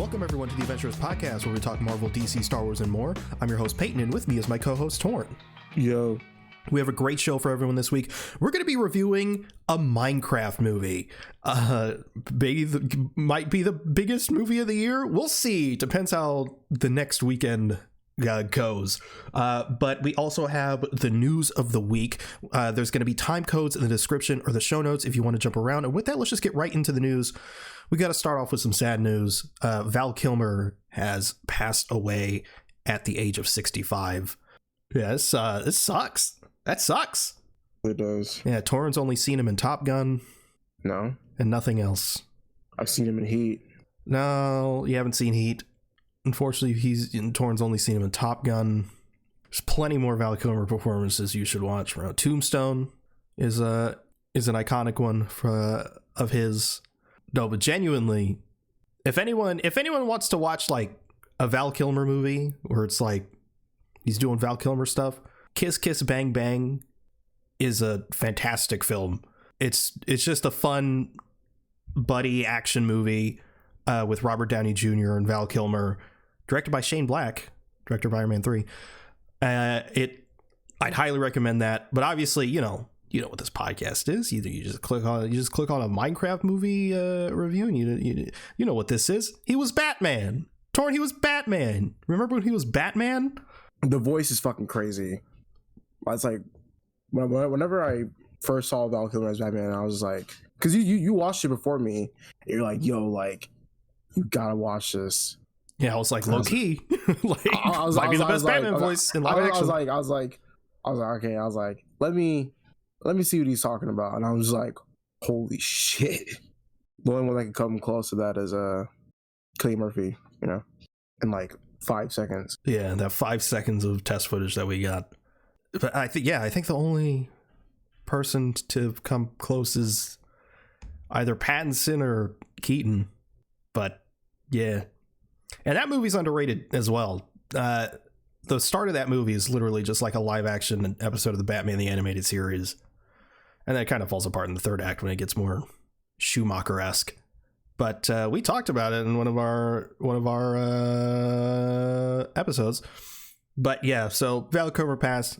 Welcome everyone to the Avengers podcast, where we talk Marvel, DC, Star Wars, and more. I'm your host Peyton, and with me is my co-host Torn. Yo. We have a great show for everyone this week. We're going to be reviewing a Minecraft movie. Might be the biggest movie of the year. We'll see. Depends how the next weekend goes. But we also have the news of the week. There's going to be time codes in the description or the show notes if you want to jump around. And with that, let's just get right into the news. We got to start off with some sad news. Val Kilmer has passed away at the age of 65. Yeah, this sucks. That sucks. It does. Yeah, Torrance only seen him in Top Gun. No. And nothing else. I've seen him in Heat. No, you haven't seen Heat. Unfortunately, Torrance only seen him in Top Gun. There's plenty more Val Kilmer performances you should watch. Tombstone is an iconic one of his. No, but genuinely, if anyone wants to watch like a Val Kilmer movie where it's like he's doing Val Kilmer stuff, Kiss Kiss Bang Bang is a fantastic film. It's just a fun buddy action movie with Robert Downey Jr. and Val Kilmer, directed by Shane Black, director of Iron Man 3. I'd highly recommend that. But obviously, you know what this podcast is. Either you just click on a Minecraft movie review, and you know what this is. He was Batman. Torn, he was Batman. Remember when he was Batman? The voice is fucking crazy. It's like whenever I first saw Val Kilmer as Batman, I was like, because you watched it before me, and you're like, yo, like you gotta watch this. Yeah, I was like, low key, like might be the best Batman voice in live action. I was like, okay. I was like, let me see what he's talking about, and I was like, holy shit. The only one that can come close to that is Cillian Murphy, in like 5 seconds. Yeah, that 5 seconds of test footage that we got. But I think the only person to come close is either Pattinson or Keaton. But yeah, and that movie's underrated as well. The start of that movie is literally just like a live action episode of the Batman the Animated Series, and then it kind of falls apart in the third act when it gets more Schumacher-esque. But we talked about it in one of our episodes. But yeah, so Val Kilmer passed.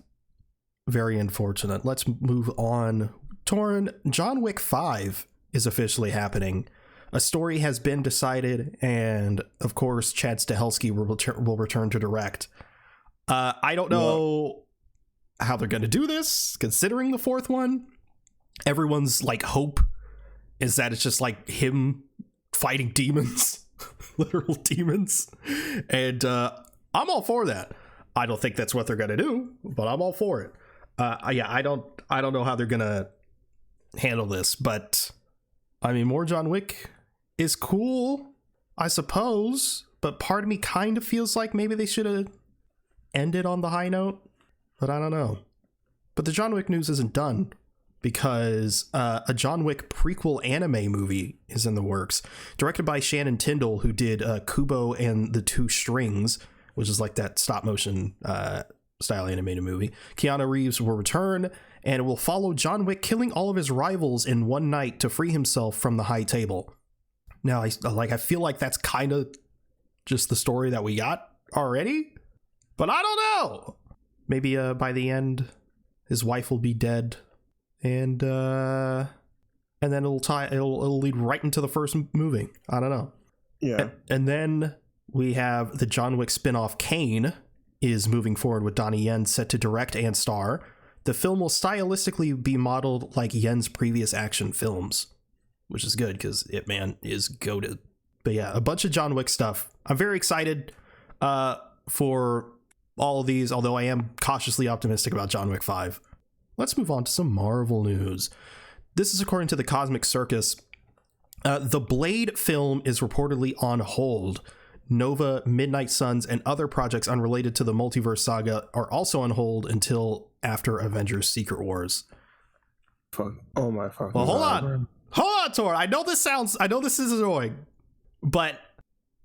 Very unfortunate. Let's move on. Torn, John Wick 5 is officially happening. A story has been decided, and of course, Chad Stahelski will return to direct. I don't know how they're going to do this, considering the fourth one. Everyone's like hope is that it's just like him fighting demons, literal demons, and I'm all for that. I don't think that's what they're going to do, but I'm all for it. I don't know how they're gonna handle this, but I mean, more John Wick is cool, I suppose, but part of me kind of feels like maybe they should have ended on the high note, but I don't know. But the John Wick news isn't done, because a John Wick prequel anime movie is in the works, directed by Shannon Tyndall, who did Kubo and the Two Strings, which is like that stop motion style animated movie. Keanu Reeves will return, and it will follow John Wick killing all of his rivals in one night to free himself from the High Table. Now, I feel like that's kind of just the story that we got already, but I don't know. Maybe by the end, his wife will be dead, and then it'll lead right into the first movie. I don't know. Yeah. And then we have the John Wick spinoff Kane is moving forward with Donnie Yen set to direct and star. The film will stylistically be modeled like Yen's previous action films, which is good because Ip Man is goated. But yeah, a bunch of John Wick stuff. I'm very excited for all of these, although I am cautiously optimistic about John Wick 5. Let's move on to some Marvel news. This is according to the Cosmic Circus. The Blade film is reportedly on hold. Nova, Midnight Suns, and other projects unrelated to the multiverse saga are also on hold until after Avengers Secret Wars. Fuck. Oh my fucking Well, hold God. on, Tor. I know this is annoying, but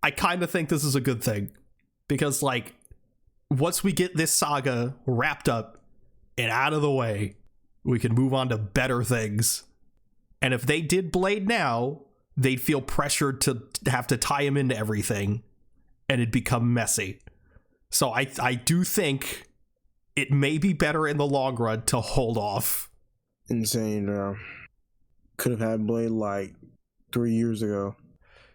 I kind of think this is a good thing, because like once we get this saga wrapped up and out of the way, we can move on to better things. And if they did Blade now, they'd feel pressured to have to tie him into everything, and it'd become messy. So I do think it may be better in the long run to hold off. Insane, bro. Could have had Blade like 3 years ago.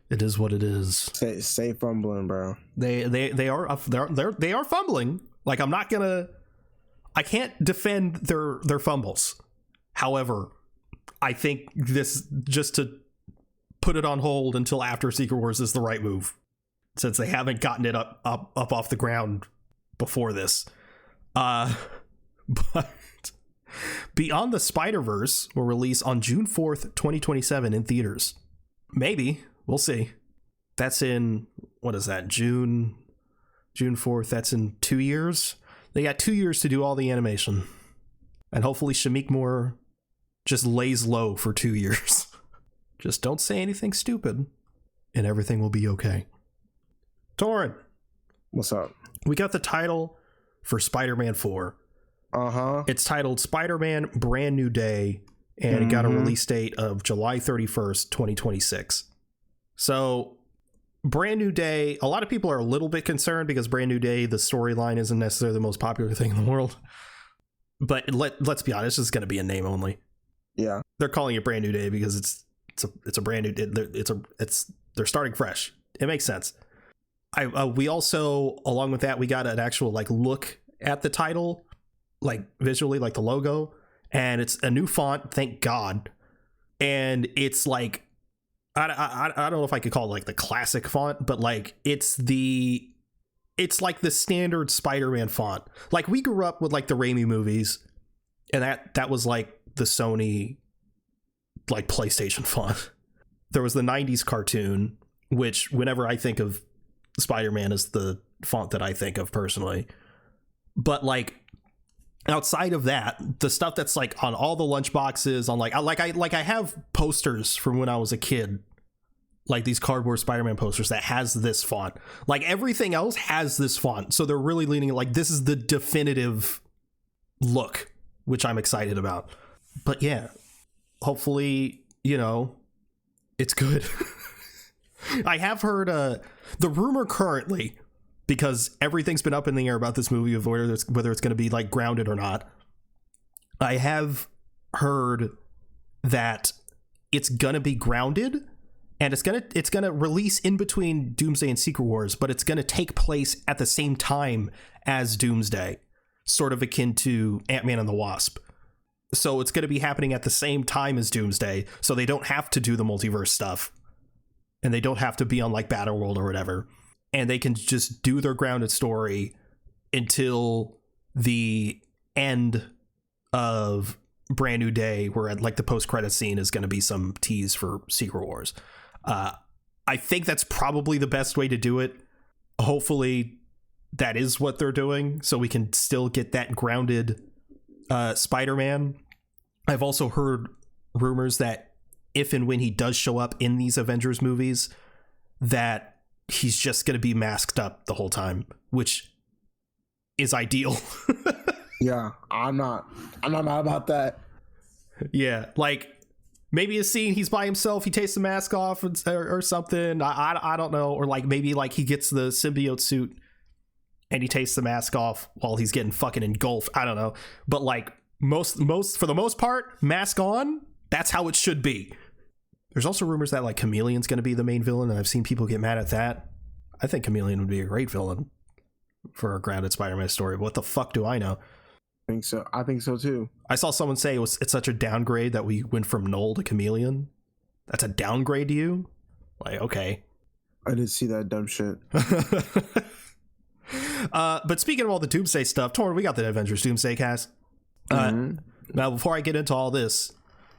It is what it is. Stay fumbling, bro. They are fumbling. Like, I can't defend their fumbles. However, I think this, just to put it on hold until after Secret Wars, is the right move, since they haven't gotten it up off the ground before this. But Beyond the Spider-Verse will release on June 4th, 2027 in theaters. Maybe. We'll see. That's in, what is that, June 4th? That's in 2 years? They got 2 years to do all the animation. And hopefully Shamik Moore just lays low for 2 years. Just don't say anything stupid, and everything will be okay. Torin, what's up? We got the title for Spider-Man 4. Uh-huh. It's titled Spider-Man Brand New Day, and it got a release date of July 31st, 2026. So, Brand New Day, a lot of people are a little bit concerned because Brand New Day, the storyline isn't necessarily the most popular thing in the world. But let's be honest, it's going to be a name only. Yeah. They're calling it Brand New Day because it's a brand new, they're starting fresh. It makes sense. We also, along with that, we got an actual like look at the title, like visually, like the logo, and it's a new font, thank God. And it's like, I don't know if I could call it like the classic font, but like it's like the standard Spider-Man font. Like, we grew up with like the Raimi movies, and that was like the Sony like PlayStation font. There was the 90s cartoon, which whenever I think of Spider-Man is the font that I think of personally. But like outside of that, the stuff that's like on all the lunchboxes, on I have posters from when I was a kid, like these cardboard Spider-Man posters that has this font. Like, everything else has this font, so they're really leaning like this is the definitive look, which I'm excited about. But yeah, hopefully, it's good. I have heard the rumor currently, because everything's been up in the air about this movie of whether it's going to be like grounded or not. I have heard that it's going to be grounded, and it's going to release in between Doomsday and Secret Wars, but it's going to take place at the same time as Doomsday, sort of akin to Ant-Man and the Wasp. So it's going to be happening at the same time as Doomsday, so they don't have to do the multiverse stuff, and they don't have to be on like Battleworld or whatever, and they can just do their grounded story until the end of Brand New Day, where like the post-credit scene is going to be some tease for Secret Wars. I think that's probably the best way to do it. Hopefully that is what they're doing, so we can still get that grounded Spider-Man. I've also heard rumors that if and when he does show up in these Avengers movies, that he's just going to be masked up the whole time, which is ideal. Yeah, I'm not mad about that. Yeah, like maybe a scene he's by himself, he takes the mask off or something. I don't know, or like maybe like he gets the symbiote suit and he takes the mask off while he's getting fucking engulfed. I don't know, but like most for the most part, mask on. That's how it should be. There's also rumors that like Chameleon's going to be the main villain, and I've seen people get mad at that. I think Chameleon would be a great villain for a grounded Spider-Man story. But what the fuck do I know? I think so too. I saw someone say it's such a downgrade that we went from Null to Chameleon. That's a downgrade to you? Like, okay. I did see that dumb shit. But speaking of all the Doomsday stuff, Torn, we got the Avengers Doomsday cast. Now, before I get into all this,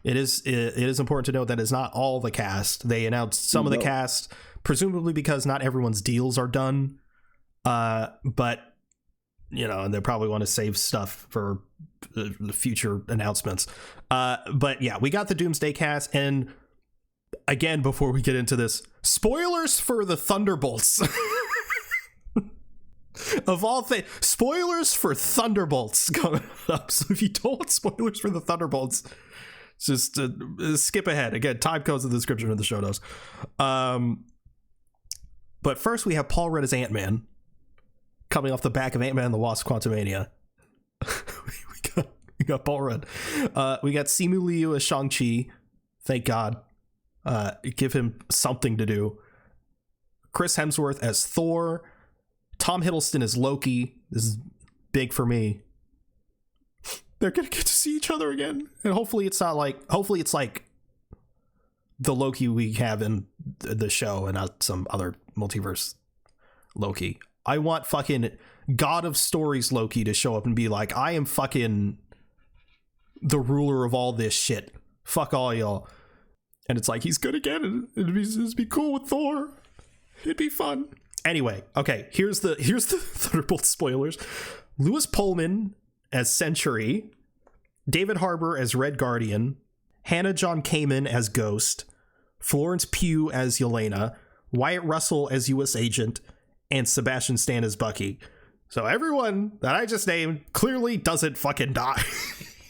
it is important to note that it's not all the cast. They announced some of the cast, presumably because not everyone's deals are done. But and they probably want to save stuff for the future announcements. But yeah, we got the Doomsday cast, and again, before we get into this, spoilers for the Thunderbolts. Of all things, spoilers for Thunderbolts coming up. So if you don't want spoilers for the Thunderbolts, Just skip ahead. Again, time codes in the description of the show notes. But first we have Paul Rudd as Ant-Man, coming off the back of Ant-Man and the Wasp: Quantumania. we got Paul Rudd. We got Simu Liu as Shang-Chi. Thank God. Give him something to do. Chris Hemsworth as Thor. Tom Hiddleston as Loki. This is big for me. They're gonna get to see each other again, and hopefully it's like the Loki we have in the show and not some other multiverse Loki. I want fucking God of Stories Loki to show up and be like, I am fucking the ruler of all this shit. Fuck all y'all. And it's like, he's good again. It'd be cool with Thor. It'd be fun. Anyway, okay, here's the Thunderbolt spoilers. Louis Pullman as Sentry, David Harbour as Red Guardian, Hannah John Kamen as Ghost, Florence Pugh as Yelena, Wyatt Russell as U.S. Agent, and Sebastian Stan as Bucky. So everyone that I just named clearly doesn't fucking die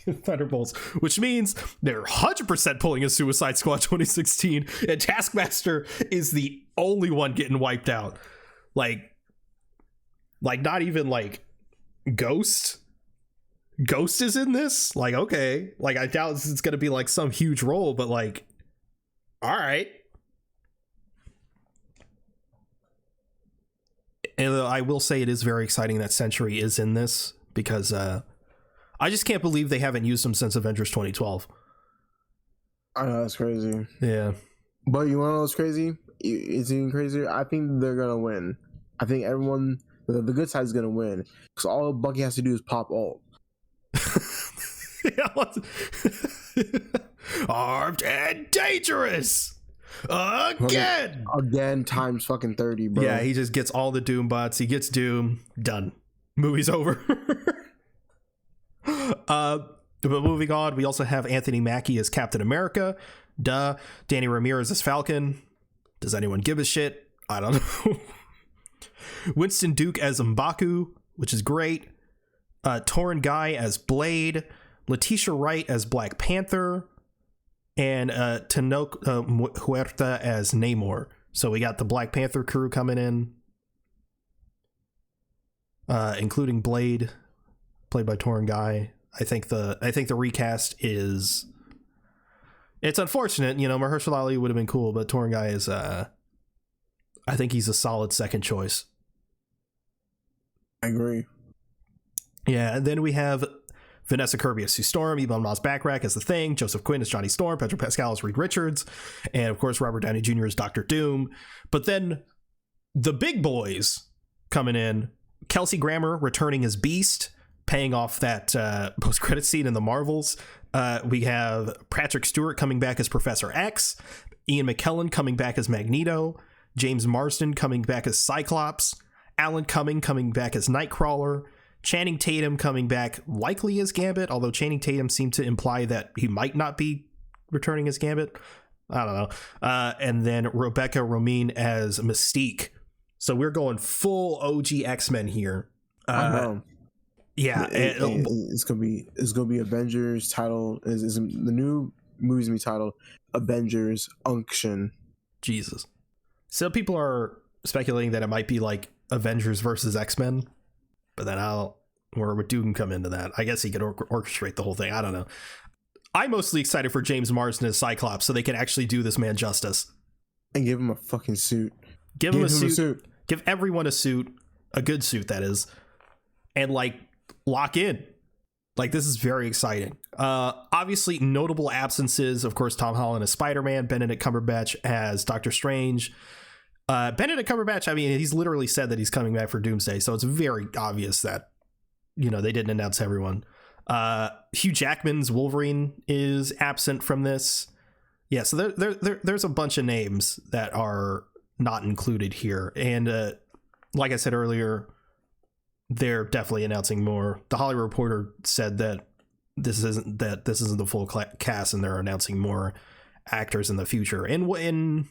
in Thunderbolts, which means they're 100% pulling a Suicide Squad 2016, and Taskmaster is the only one getting wiped out. Like not even like Ghost is in this. Like, okay, like I doubt it's gonna be like some huge role, but like, all right. And I will say it is very exciting that Sentry is in this, because I just can't believe they haven't used him since Avengers 2012. I know, that's crazy. Yeah. But you want to know what's crazy? It's even crazier. I think they're going to win. I think everyone, the good side is going to win. Because all Bucky has to do is pop ult. Armed and dangerous! Again times fucking 30, bro. Yeah, he just gets all the Doom bots. He gets Doom. Done. Movie's over. But moving on, we also have Anthony Mackie as Captain America. Duh. Danny Ramirez as Falcon. Does anyone give a shit? I don't know. Winston Duke as M'Baku, which is great. Torrin Guy as Blade. Letitia Wright as Black Panther. And Tenoch Huerta as Namor. So we got the Black Panther crew coming in, including Blade, played by Torrin Guy. I think the recast is, it's unfortunate, you know. Mahershala Ali would have been cool, but Torrin Guy is I think he's a solid second choice. I agree. Yeah, and then we have Vanessa Kirby as Sue Storm, Ebon Moss-Backrack as The Thing, Joseph Quinn as Johnny Storm, Pedro Pascal as Reed Richards, and of course Robert Downey Jr. as Doctor Doom. But then the big boys coming in, Kelsey Grammer returning as Beast, paying off that post-credit scene in the Marvels. We have Patrick Stewart coming back as Professor X, Ian McKellen coming back as Magneto, James Marsden coming back as Cyclops, Alan Cumming coming back as Nightcrawler, Channing Tatum coming back likely as Gambit, although Channing Tatum seemed to imply that he might not be returning as Gambit. I don't know. And then Rebecca Romijn as Mystique. So we're going full OG X-Men here. I know. Yeah, it's gonna be Avengers title. Is the new movie's gonna be titled Avengers Unction. Jesus. So people are speculating that it might be like Avengers versus X-Men. But then where would Doom come into that? I guess he could orchestrate the whole thing. I don't know. I'm mostly excited for James Marsden as Cyclops, so they can actually do this man justice. And give him a fucking suit. Give him a suit. Give everyone a suit. A good suit, that is. And, like, lock in. Like, this is very exciting. Obviously, notable absences. Of course, Tom Holland as Spider-Man. Benedict Cumberbatch as Doctor Strange. Benedict Cumberbatch, I mean, he's literally said that he's coming back for Doomsday, so it's very obvious that, you know, they didn't announce everyone. Hugh Jackman's Wolverine is absent from this. Yeah, so there's a bunch of names that are not included here. And like I said earlier, they're definitely announcing more. The Hollywood Reporter said that this isn't the full cast, and they're announcing more actors in the future. In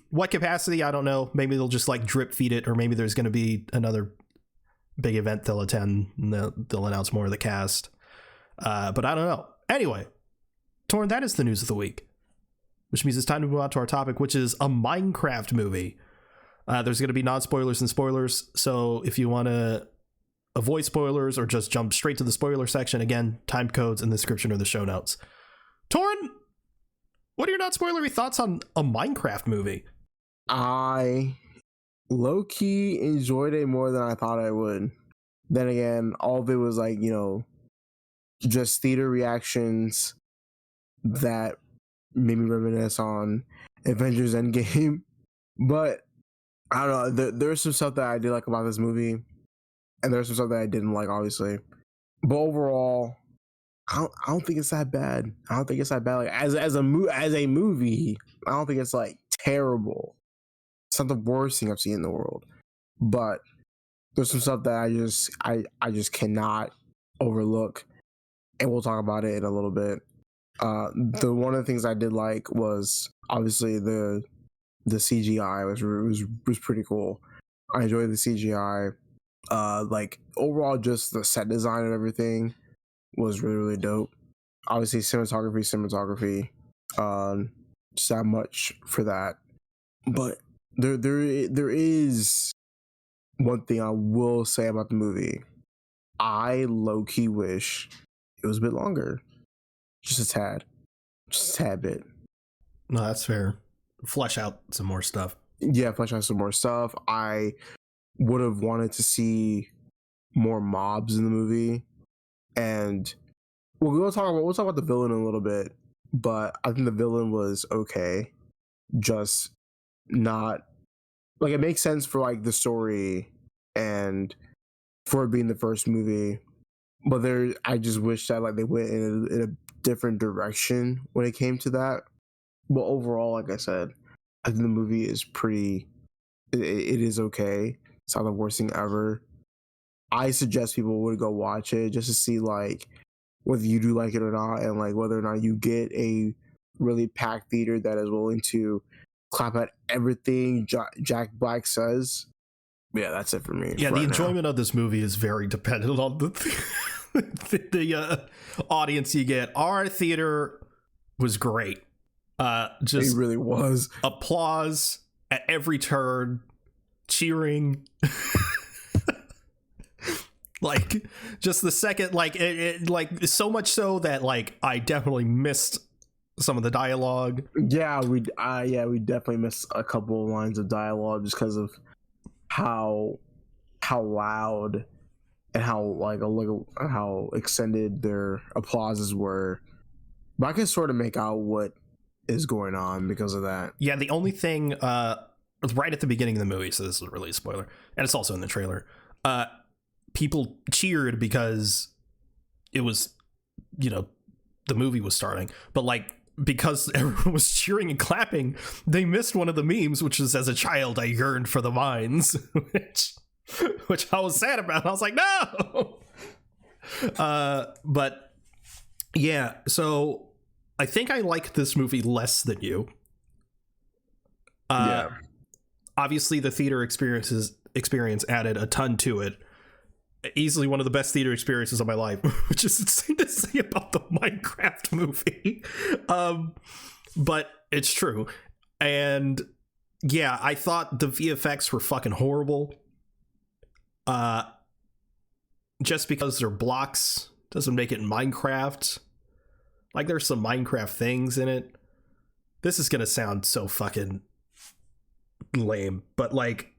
what capacity, I don't know. Maybe they'll just like drip feed it, or maybe there's going to be another big event they'll attend and they'll announce more of the cast. But I don't know. Anyway, Torn, that is the news of the week, which means it's time to move on to our topic, which is a Minecraft movie. There's going to be non-spoilers and spoilers, so if you want to avoid spoilers or just jump straight to the spoiler section, again, time codes in the description or the show notes. Torn, what are your non-spoilery thoughts on a Minecraft movie? I low-key enjoyed it more than I thought I would. Then again, all of it was like, just theater reactions that made me reminisce on Avengers Endgame. But I don't know, there's some stuff that I did like about this movie, and there's some stuff that I didn't like, obviously. But overall, I don't think it's that bad. I don't think it's that bad. Like as a movie, I don't think it's like terrible. It's not the worst thing I've seen in the world. But there's some stuff that I just cannot overlook, and we'll talk about it in a little bit. The one of the things I did like was obviously the CGI was pretty cool. I enjoyed the CGI. Like overall, just the set design and everything was really, really dope. Obviously, cinematography. Just that much for that. But there is one thing I will say about the movie. I low-key wish it was a bit longer. Just a tad bit. No, that's fair. Flesh out some more stuff. Yeah, flesh out some more stuff. I would have wanted to see more mobs in the movie, and we'll talk about the villain in a little bit. But I think the villain was okay, just not like it makes sense for like the story and for it being the first movie. But I just wish that like they went in a different direction when it came to that. But overall, like I said, I think the movie is it is okay. It's not the worst thing ever. I suggest people would go watch it just to see like whether you do like it or not, and like whether or not you get a really packed theater that is willing to clap at everything Jack Black says. Yeah, that's it for me. Yeah, the enjoyment of this movie is very dependent on the audience you get. Our theater was great. Just it really was. Applause at every turn, cheering. Like just the second, like it like so much so that like I definitely missed some of the dialogue. Yeah, we definitely missed a couple of lines of dialogue just because of how loud and how extended their applauses were. But I can sort of make out what is going on because of that. Yeah, the only thing right at the beginning of the movie, so this is really a spoiler, and it's also in the trailer, people cheered because it was, the movie was starting, but like because everyone was cheering and clapping, they missed one of the memes, which is, as a child I yearned for the mines, which I was sad about. I was like, no. But yeah, so I think I like this movie less than you. Yeah. Obviously the theater experience added a ton to it. Easily one of the best theater experiences of my life, which is insane to say about the Minecraft movie. But it's true. And yeah, I thought the VFX were fucking horrible. Just because they're blocks doesn't make it Minecraft. Like there's some Minecraft things in it. This is gonna sound so fucking lame, but like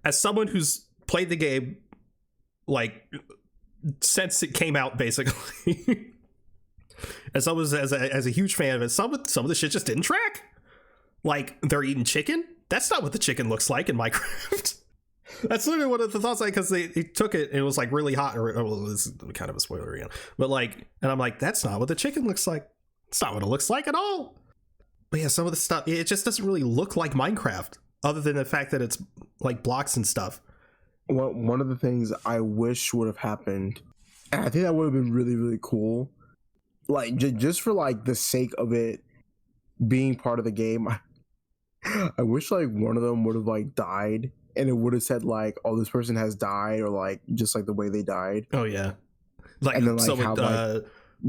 as someone who's played the game like since it came out, basically, as I was as a huge fan of it, some of the shit just didn't track. Like they're eating chicken. That's not what the chicken looks like in Minecraft. That's literally one of the thoughts, like, because they took it and it was like really hot. Well, this is kind of a spoiler again, but like, and I'm like, that's not what the chicken looks like. It's not what it looks like at all. But yeah, some of the stuff, it just doesn't really look like Minecraft, other than the fact that it's like blocks and stuff. One of the things I wish would have happened, and I think that would have been really, really cool, like just for like the sake of it being part of the game, I wish like one of them would have like died and it would have said like, oh, this person has died, or like just like the way they died. Oh yeah, like, and then, like, someone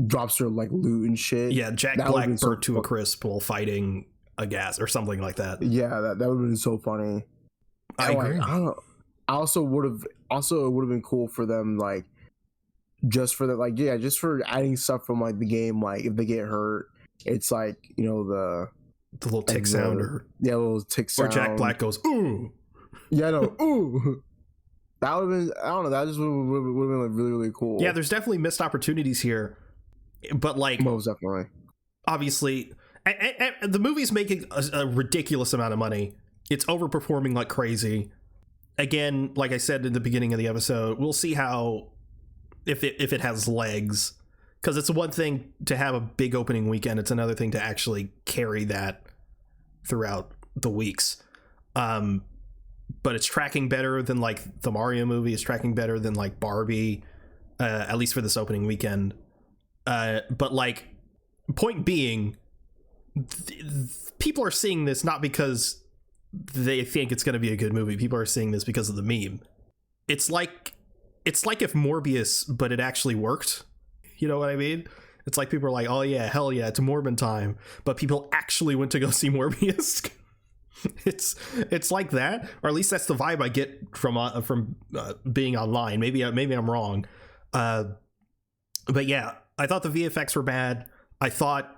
drops her like loot and shit. Yeah, Jack That would've Black been so burnt to a fun. crisp while fighting a gas or something like that. Yeah, that would have been so funny. I And, agree. I don't know. I also would have. Also, it would have been cool for them, like, just for that, like, yeah, just for adding stuff from like the game. Like, if they get hurt, it's like, you know, the little tick like, sound, or little tick or sound. Jack Black goes, ooh. Yeah, no, ooh. That would have been. I don't know. That just would have been like really, really cool. Yeah, there's definitely missed opportunities here, but like, most definitely. obviously, and the movie's making a ridiculous amount of money. It's overperforming like crazy. Again, like I said in the beginning of the episode, we'll see how if it has legs, because it's one thing to have a big opening weekend. It's another thing to actually carry that throughout the weeks. But it's tracking better than like the Mario movie. It's tracking better than like Barbie, at least for this opening weekend. But like, point being, people are seeing this not because they think it's going to be a good movie. People are seeing this because of the meme. It's like if Morbius, but it actually worked. You know what I mean? It's like people are like, oh yeah, hell yeah, it's Morbin time. But people actually went to go see Morbius. It's like that, or at least that's the vibe I get from being online. Maybe I'm wrong. But yeah, I thought the VFX were bad. I thought,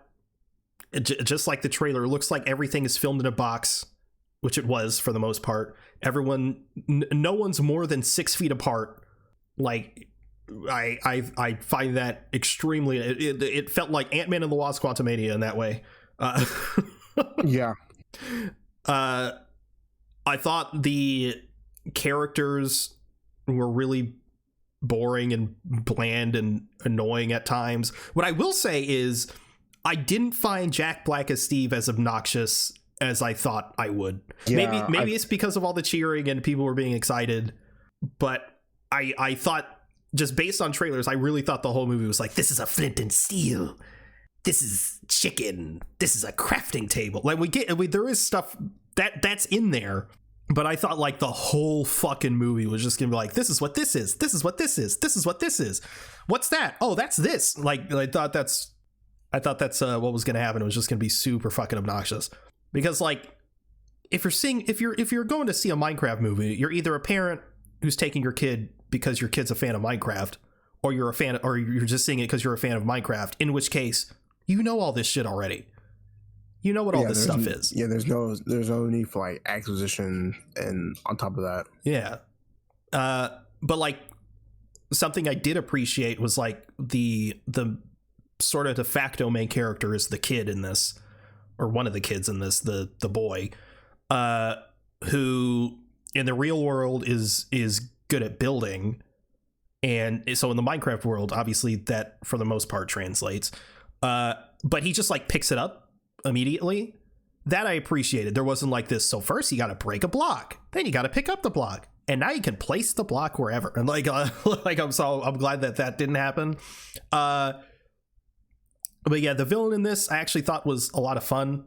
just like the trailer, it looks like everything is filmed in a box, which it was for the most part. No one's more than 6 feet apart. Like, I find that extremely. It felt like Ant-Man and the Wasp: Quantumania in that way. Yeah. I thought the characters were really boring and bland and annoying at times. What I will say is, I didn't find Jack Black as Steve as obnoxious as I thought I would. Yeah, maybe it's because of all the cheering and people were being excited, but I thought, just based on trailers, I really thought the whole movie was like, this is a flint and steel, this is chicken, this is a crafting table. Like, there is stuff that's in there, but I thought like the whole fucking movie was just gonna be like, this is what this is, this is what this is, this is what this is, what's that, oh that's this. Like, I thought that's what was gonna happen. It was just gonna be super fucking obnoxious, because like, if you're going to see a Minecraft movie, you're either a parent who's taking your kid because your kid's a fan of Minecraft, or you're just seeing it because you're a fan of Minecraft, in which case you know all this shit already. You know what all this stuff is. Yeah, there's no need for like exposition, and on top of that. Yeah. But like, something I did appreciate was like the sort of de facto main character is the kid in this, or one of the kids in this, the boy, who in the real world is good at building. And so in the Minecraft world, obviously that for the most part translates. But he just like picks it up immediately. That I appreciated. There wasn't like this, so first you got to break a block, then you got to pick up the block, and now you can place the block wherever. And like, I'm glad that didn't happen. But yeah, the villain in this I actually thought was a lot of fun.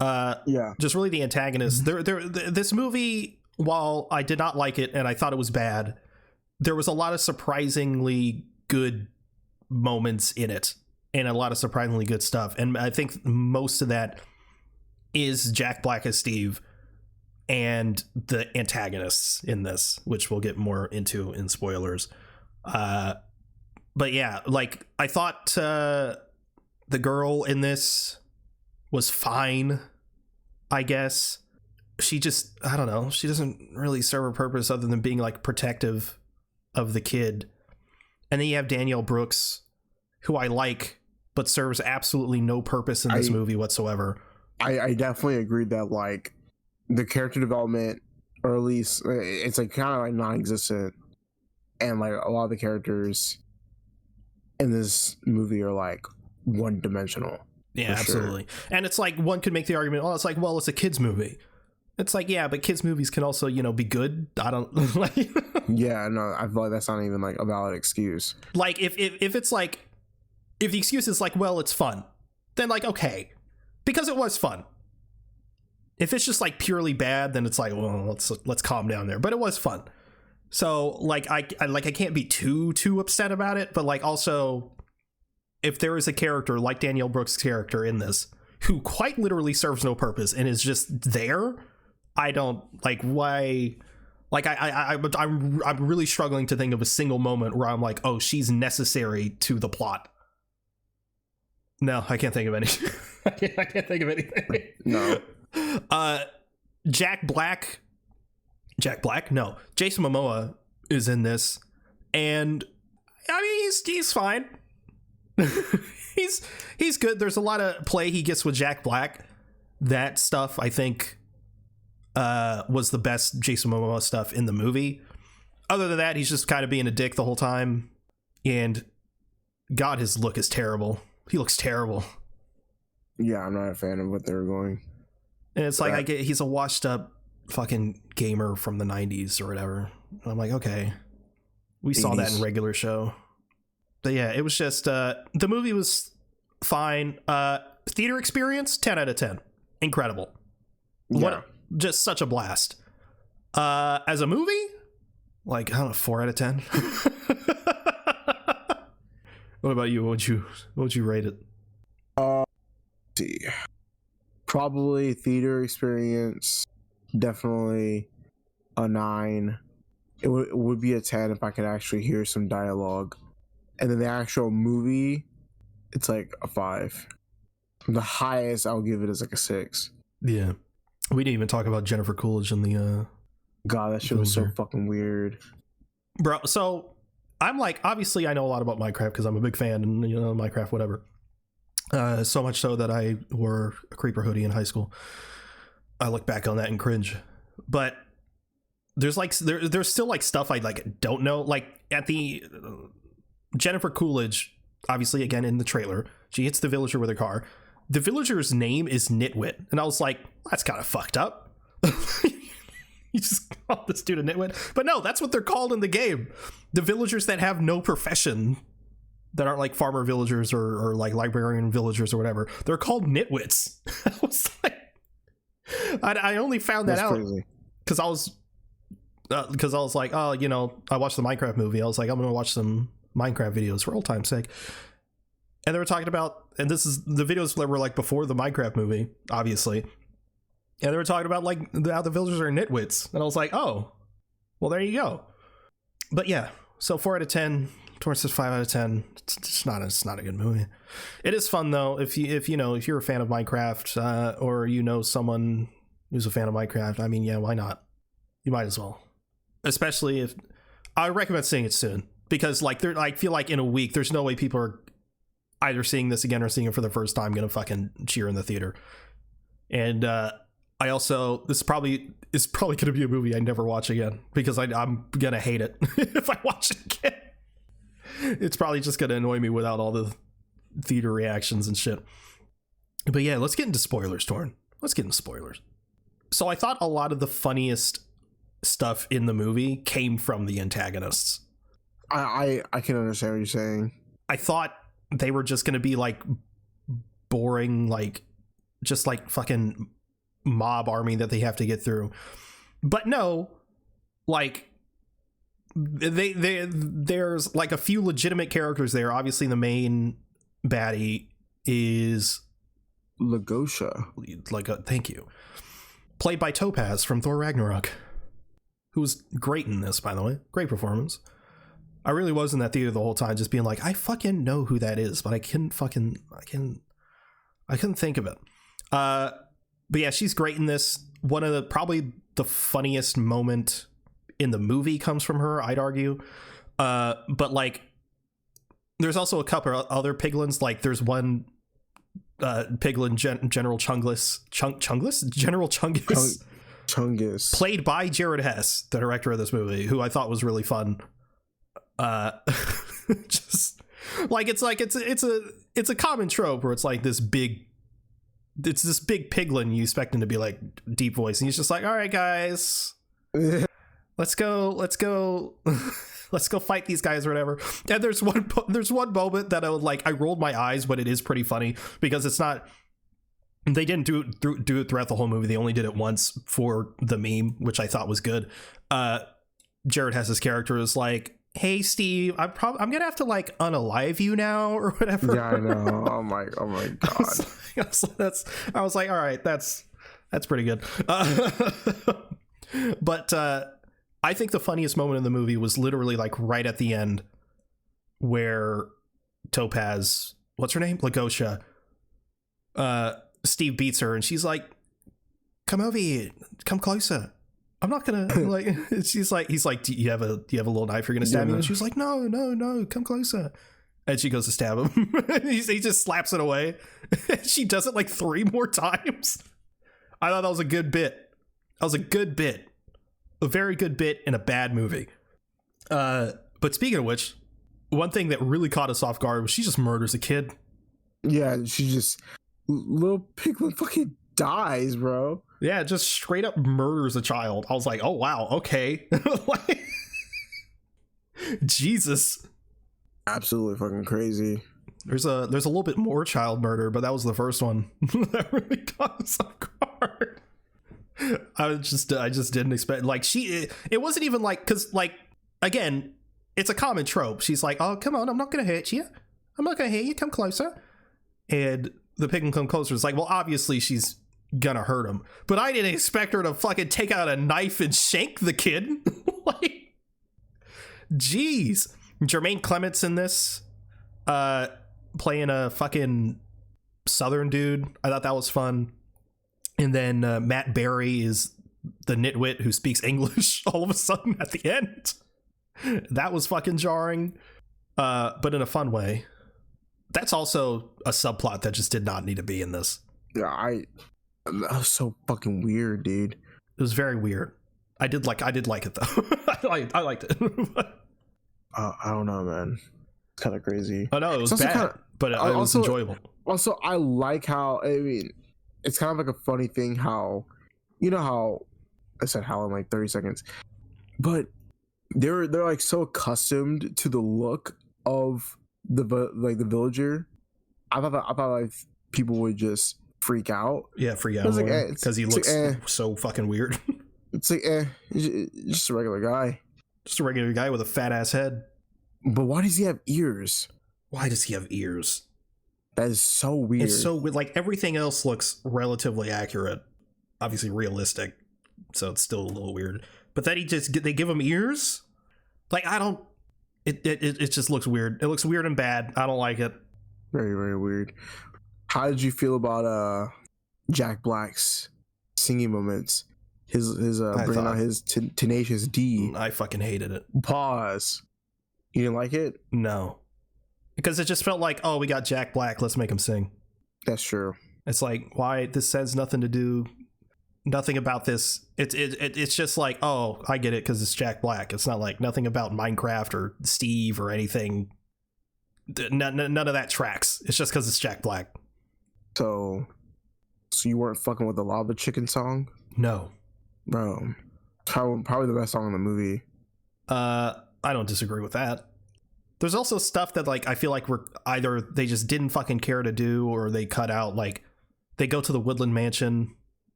Yeah, just really the antagonist. This movie, while I did not like it and I thought it was bad, there was a lot of surprisingly good moments in it, and a lot of surprisingly good stuff. And I think most of that is Jack Black as Steve and the antagonists in this, which we'll get more into in spoilers. But yeah, like, I thought the girl in this was fine, I guess. She just, I don't know, she doesn't really serve a purpose other than being like protective of the kid. And then you have Danielle Brooks, who I like, but serves absolutely no purpose in this movie whatsoever. I definitely agree that like the character development, or at least it's like kind of like non-existent, and like a lot of the characters in this movie are like one-dimensional. Yeah, absolutely. Sure. And it's like, one could make the argument, it's like, well, it's a kids movie. It's like, yeah, but kids movies can also, be good. I don't like. Yeah, no, I feel like that's not even like a valid excuse. Like, if it's like, if the excuse is like, well, it's fun, then like, okay, because it was fun. If it's just like purely bad, then it's like, well, let's calm down there. But it was fun. So like, I can't be too upset about it, but like, also, if there is a character like Danielle Brooks' character in this who quite literally serves no purpose and is just there, I don't like why. Like I'm really struggling to think of a single moment where I'm like, oh, she's necessary to the plot. No, I can't think of any. I can't think of anything. No. Jack Black? No. Jason Momoa is in this, and I mean he's fine. he's good. There's a lot of play he gets with Jack Black. That stuff I think was the best Jason Momoa stuff in the movie. Other than that, he's just kind of being a dick the whole time, and God, his look is terrible. He looks terrible. Yeah, I'm not a fan of what they're going. And it's like he's a washed up fucking gamer from the 90s or whatever. And I'm like, okay, we 80s. Saw that in regular show. But yeah, it was just the movie was fine. Theater experience 10 out of 10, incredible. Yeah. Just such a blast. As a movie, like I don't know, 4 out of 10. What about you? What would you rate it? Let's see, probably theater experience, definitely a 9. It would be a 10 if I could actually hear some dialogue, and then the actual movie, it's like a 5. The highest I'll give it is like a 6. Yeah, we didn't even talk about Jennifer Coolidge in the. God, that shit was so fucking weird, bro. So. I'm like, obviously I know a lot about Minecraft because I'm a big fan and, you know, Minecraft, whatever. So much so that I wore a Creeper hoodie in high school. I look back on that and cringe. But there's like, there's still like stuff I like don't know. Like at the Jennifer Coolidge, obviously again in the trailer, she hits the villager with her car. The villager's name is Nitwit. And I was like, that's kind of fucked up. You just call this dude a nitwit. But no, that's what they're called in the game. The villagers that have no profession, that aren't like farmer villagers or like librarian villagers or whatever, they're called nitwits. I was like, I only found that out because I was like, oh, you know, I watched the Minecraft movie. I was like, I'm gonna watch some Minecraft videos for old time's sake. And they were talking about, and this is the videos that were like before the Minecraft movie, obviously. And they were talking about like how the villagers are nitwits. And I was like, oh, well, there you go. But yeah, so 4 out of 10, Torrance says 5 out of 10. It's not a good movie. It is fun though. If you're a fan of Minecraft, or you know someone who's a fan of Minecraft, I mean, yeah, why not? You might as well. Especially if I recommend seeing it soon, because like I feel like in a week, there's no way people are either seeing this again or seeing it for the first time gonna fucking cheer in the theater. And I also, this probably going to be a movie I never watch again because I'm going to hate it if I watch it again. It's probably just going to annoy me without all the theater reactions and shit. But yeah, let's get into spoilers, Torn. Let's get into spoilers. So I thought a lot of the funniest stuff in the movie came from the antagonists. I can understand what you're saying. I thought they were just going to be like boring, like just like fucking mob army that they have to get through, but no, like there's like a few legitimate characters there. Obviously the main baddie is Lagosha, thank you, played by Topaz from Thor Ragnarok, who was great in this, by the way. Great performance. I really was in that theater the whole time just being like, I fucking know who that is, but I couldn't think of it. But yeah, she's great in this. One of the probably the funniest moment in the movie comes from her, I'd argue. But like, there's also a couple of other piglins. Like, there's one piglin, General Chungus, Chungus, played by Jared Hess, the director of this movie, who I thought was really fun. Just like it's a common trope where it's like this big piglin, you expect him to be like deep voice, and he's just like, all right guys, let's go let's go fight these guys or whatever. And there's one moment that I rolled my eyes, but it is pretty funny because it's not, they didn't do it throughout the whole movie. They only did it once for the meme, which I thought was good. Jared Hess's character is like, hey Steve, I'm gonna have to like unalive you now or whatever. Yeah, I know. Oh my god. I was like, all right, that's pretty good. But I think the funniest moment in the movie was literally like right at the end, where Topaz, what's her name, Lagosha, Steve beats her and she's like, come over here, come closer, I'm not gonna like. He's like, do you have a little knife you're gonna stab me? And she's like, no, come closer. And she goes to stab him. He just slaps it away. She does it like 3 more times. I thought that was a good bit. That was a good bit. A very good bit in a bad movie. But speaking of which, one thing that really caught us off guard was she just murders a kid. Yeah, she just, little Piglet fucking dies, bro. Yeah, just straight up murders a child. I was like, oh wow, okay. Like, Jesus. Absolutely fucking crazy. There's a little bit more child murder, but that was the first one that really caught us off guard. I just didn't expect, like, it wasn't even like, because like, again, it's a common trope. She's like, oh come on, I'm not gonna hurt you, come closer. And the pig can come closer. It's like, well, obviously she's gonna hurt him, but I didn't expect her to fucking take out a knife and shank the kid. Like, jeez. Jermaine Clement's in this, playing a fucking Southern dude. I thought that was fun. And then Matt Berry is the nitwit who speaks English all of a sudden at the end. That was fucking jarring, but in a fun way. That's also a subplot that just did not need to be in this. Yeah, that was so fucking weird, dude. It was very weird. I did like it though. I liked it. I don't know, man. It's kind of crazy. Oh no, it was bad, but it was enjoyable. Also, I like how, I mean, it's kind of like a funny thing how, you know how I said how in like 30 seconds, but they're like so accustomed to the look of the villager. I thought like people would just freak out. Yeah, freak out because he looks so fucking weird. It's like, just a regular guy. Just a regular guy with a fat ass head. But why does he have ears? Why does he have ears? That is so weird. It's so weird. Like, everything else looks relatively accurate, obviously realistic, so it's still a little weird. But then they give him ears? Like, I don't. It just looks weird. It looks weird and bad. I don't like it. Very, very weird. How did you feel about Jack Black's singing moments? His bringing out his Tenacious D. I fucking hated it. Pause. You didn't like it? No, because it just felt like, oh, we got Jack Black, let's make him sing. That's true. It's like, why? This has nothing to do, nothing about this. It's just like, oh, I get it because it's Jack Black. It's not like nothing about Minecraft or Steve or anything. None of that tracks. It's just because it's Jack Black. So you weren't fucking with the Lava Chicken song? No. Bro, probably the best song in the movie. I don't disagree with that. There's also stuff that, like, I feel like we're either they just didn't fucking care to do, or they cut out. Like, they go to the Woodland Mansion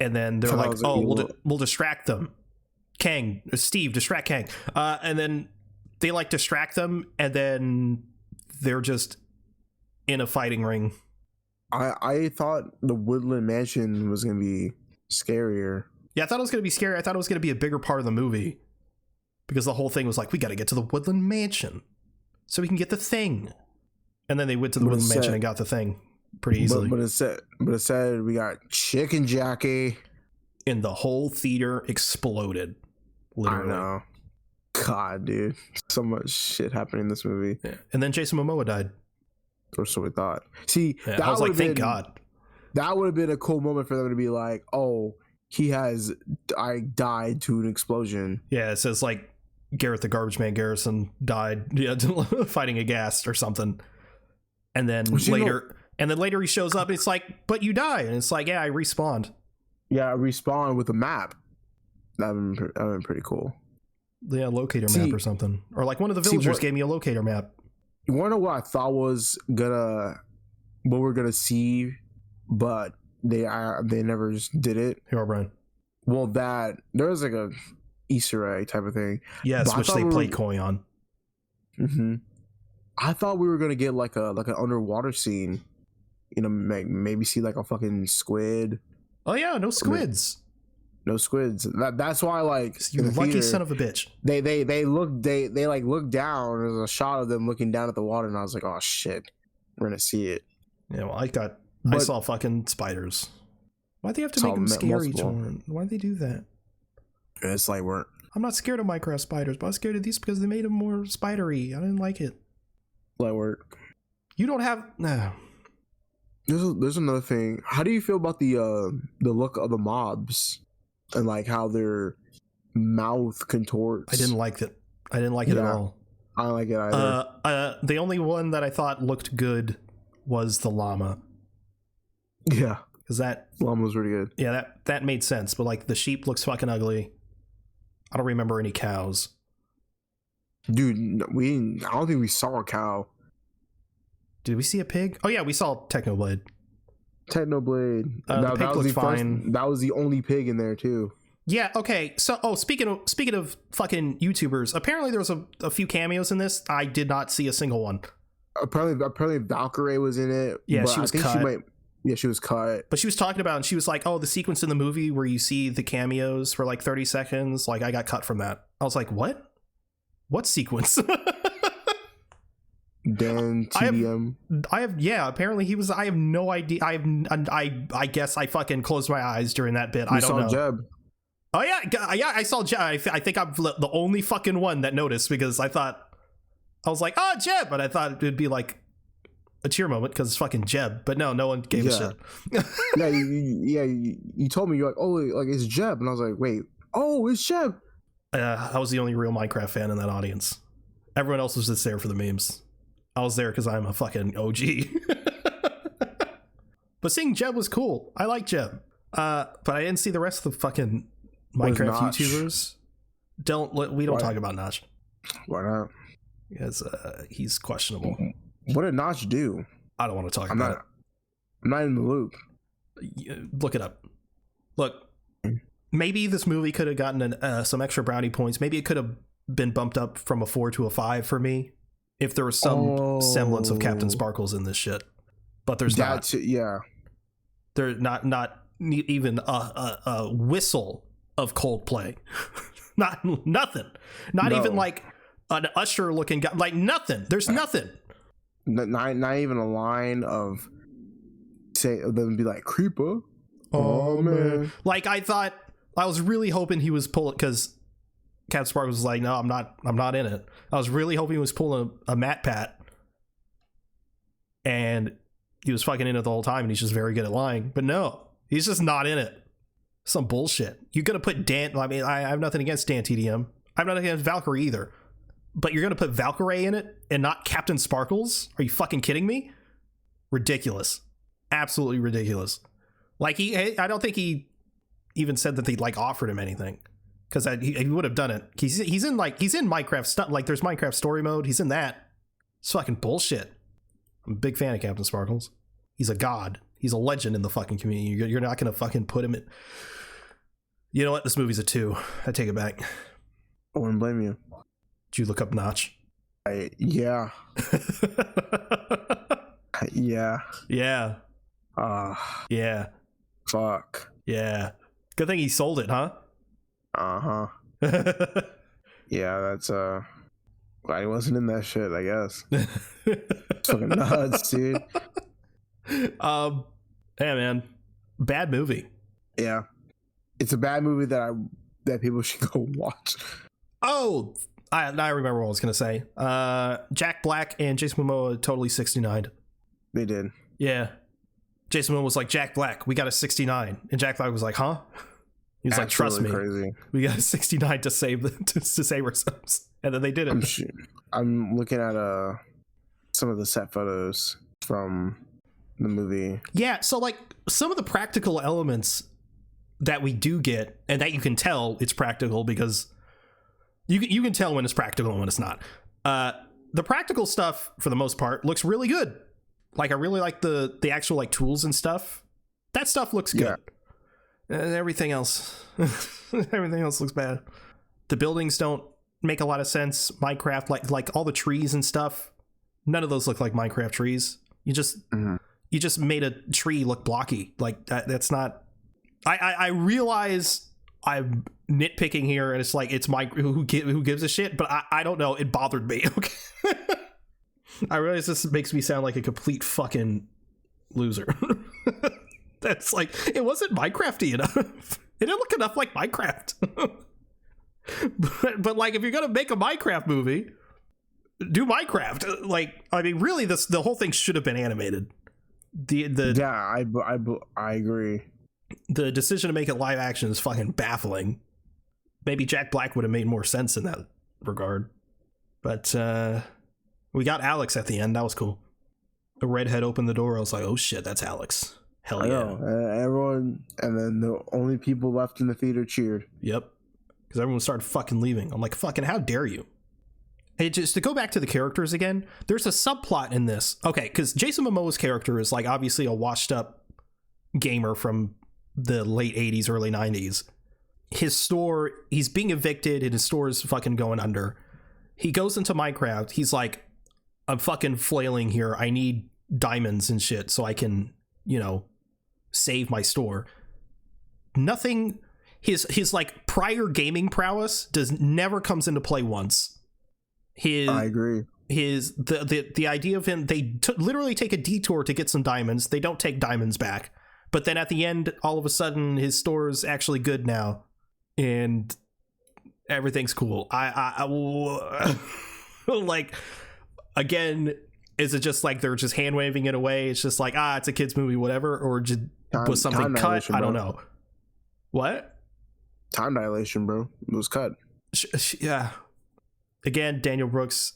and then they're like, oh, we'll distract them. Steve, distract Kang. And then they like distract them and then they're just in a fighting ring. I thought the Woodland Mansion was going to be scarier. Yeah, I thought it was going to be scary. I thought it was going to be a bigger part of the movie, because the whole thing was like, we got to get to the Woodland Mansion so we can get the thing. And then they went to the Woodland Mansion and got the thing pretty easily. But it said we got Chicken Jackie. And the whole theater exploded. Literally. I know. God, dude. So much shit happened in this movie. Yeah. And then Jason Momoa died. Or so we thought. See, yeah, I was like, thank God. That would have been a cool moment for them to be like, oh, I died to an explosion. Yeah, it says like Garrett the Garbage Man Garrison died fighting a ghast or something. And then later he shows up and it's like, but you die. And it's like, yeah, I respawned. Yeah, I respawned with a map. That would have been pretty cool. Yeah, locator map or something. Or like one of the villagers gave me a locator map. You want to know what I thought what we're gonna see, but they never just did it. Here, Brian. Well, there was like a Easter egg type of thing. Yes, which they played coy on. Mm-hmm. I thought we were gonna get like an underwater scene. You know, maybe see like a fucking squid. Oh yeah, no squids. No squids. That's why, like, You lucky son of a bitch. They like look down. There's a shot of them looking down at the water, and I was like, oh shit, we're gonna see it. Yeah, well, I saw fucking spiders. Why'd they have to make them scary, Torn? Why'd they do that? It's like I'm not scared of Minecraft spiders, but I was scared of these because they made them more spidery. I didn't like it. Light work. You don't have no. There's another thing. How do you feel about the look of the mobs and like how their mouth contorts? I didn't like it. I didn't like it at all. I don't like it either. The only one that I thought looked good was the llama. Yeah, because that llama was really good. Yeah, that made sense. But like the sheep looks fucking ugly. I don't remember any cows. Dude, I don't think we saw a cow. Did we see a pig? Oh yeah, we saw Technoblade. Technoblade. The pig looked fine. That was the only pig in there too. Yeah. Okay. So, speaking of fucking YouTubers, apparently there was a few cameos in this. I did not see a single one. Apparently Valkyrie was in it. Yeah, she was cut. She was cut. But she was talking about, and she was like, "Oh, the sequence in the movie where you see the cameos for like 30 seconds, like I got cut from that." I was like, "What? What sequence?" Dan TDM. Apparently he was. I have no idea. I guess I fucking closed my eyes during that bit. I don't know. Jeb. Oh yeah, I saw Jeb. I think I'm the only fucking one that noticed, because I was like, oh, Jeb, but I thought it'd be like a cheer moment because it's fucking Jeb. But no one gave a shit. You told me, you're like, oh, like it's Jeb, and I was like, wait, oh, it's Jeb. I was the only real Minecraft fan in that audience. Everyone else was just there for the memes. I was there because I'm a fucking OG. But seeing Jeb was cool. I like Jeb. But I didn't see the rest of the fucking Minecraft YouTubers. We don't talk about Notch. Why not? Because he's questionable. What did Notch do? I don't want to talk about it. I'm not in the loop. Look it up. Look, maybe this movie could have gotten some extra brownie points. Maybe it could have been bumped up from a 4 to a 5 for me if there was some semblance of Captain Sparkles in this shit. But there's not. Yeah. There's not even a whistle of Coldplay. Nothing. Not even like an Usher looking guy. Like nothing. There's nothing. Not even a line of them be like, Creeper. Oh man. Like I was really hoping he was pulling, because Captain Sparkles was like, no, I'm not in it. I was really hoping he was pulling a Matt Pat, and he was fucking in it the whole time, and he's just very good at lying. But no, he's just not in it. Some bullshit. You're gonna put Dan. I mean, I have nothing against Dan TDM. I have nothing against Valkyrie either. But you're gonna put Valkyrie in it and not Captain Sparkles? Are you fucking kidding me? Ridiculous. Absolutely ridiculous. Like I don't think he even said that they like offered him anything, because he would have done it. He's in Minecraft stuff. Like there's Minecraft story mode. He's in that. It's fucking bullshit. I'm a big fan of Captain Sparkles. He's a god. He's a legend in the fucking community. You're not gonna fucking put him in. You know what? This movie's a 2. I take it back. I wouldn't blame you. Did you look up Notch? Yeah. Yeah. Yeah. Yeah. Fuck. Yeah. Good thing he sold it, huh? Uh-huh. Yeah, that's glad he wasn't in that shit, I guess. It's fucking nuts, dude. Yeah, man. Bad movie. Yeah. It's a bad movie that people should go watch. Oh, I remember what I was gonna say. Jack Black and Jason Momoa totally 69'd. They did. Yeah. Jason Momoa was like, Jack Black, we got a 69. And Jack Black was like, huh? He was like, trust me, crazy. We got a 69 to save ourselves. And then they did it. I'm looking at some of the set photos from the movie. Yeah, so like some of the practical elements that we do get, and that you can tell it's practical, because you can tell when it's practical and when it's not. The practical stuff, for the most part, looks really good. Like I really like the actual like tools and stuff. That stuff looks good. Yeah. Everything else looks bad. The buildings don't make a lot of sense. Minecraft, like all the trees and stuff, none of those look like Minecraft trees. You just made a tree look blocky. Like that's not. I realize I'm nitpicking here, and it's like it's who gives a shit, but I don't know. It bothered me. Okay. I realize this makes me sound like a complete fucking loser. That's like, it wasn't Minecrafty enough. It didn't look enough like Minecraft. but like, if you're gonna make a Minecraft movie, do Minecraft. Like, I mean, really, the whole thing should have been animated. I agree. The decision to make it live action is fucking baffling. Maybe Jack Black would have made more sense in that regard. But we got Alex at the end. That was cool. The redhead opened the door. I was like, oh shit, that's Alex. Hell yeah. Everyone, and then the only people left in the theater cheered. Yep. Because everyone started fucking leaving. I'm like, fucking, how dare you? Hey, just to go back to the characters again, there's a subplot in this. Okay, because Jason Momoa's character is like obviously a washed up gamer from the late 80s, early 90s. His store, he's being evicted and his store is fucking going under. He goes into Minecraft. He's like, I'm fucking flailing here. I need diamonds and shit so I can, save my store. Nothing, his like prior gaming prowess never comes into play once. I agree. The idea of him, they literally take a detour to get some diamonds. They don't take diamonds back. But then at the end, all of a sudden, his store is actually good now, and everything's cool. I like, again, is it just like they're just hand waving it away? It's just like, it's a kids movie, whatever, or just was something cut? I don't know. What? Time dilation, bro. It was cut. Yeah. Again, Daniel Brooks,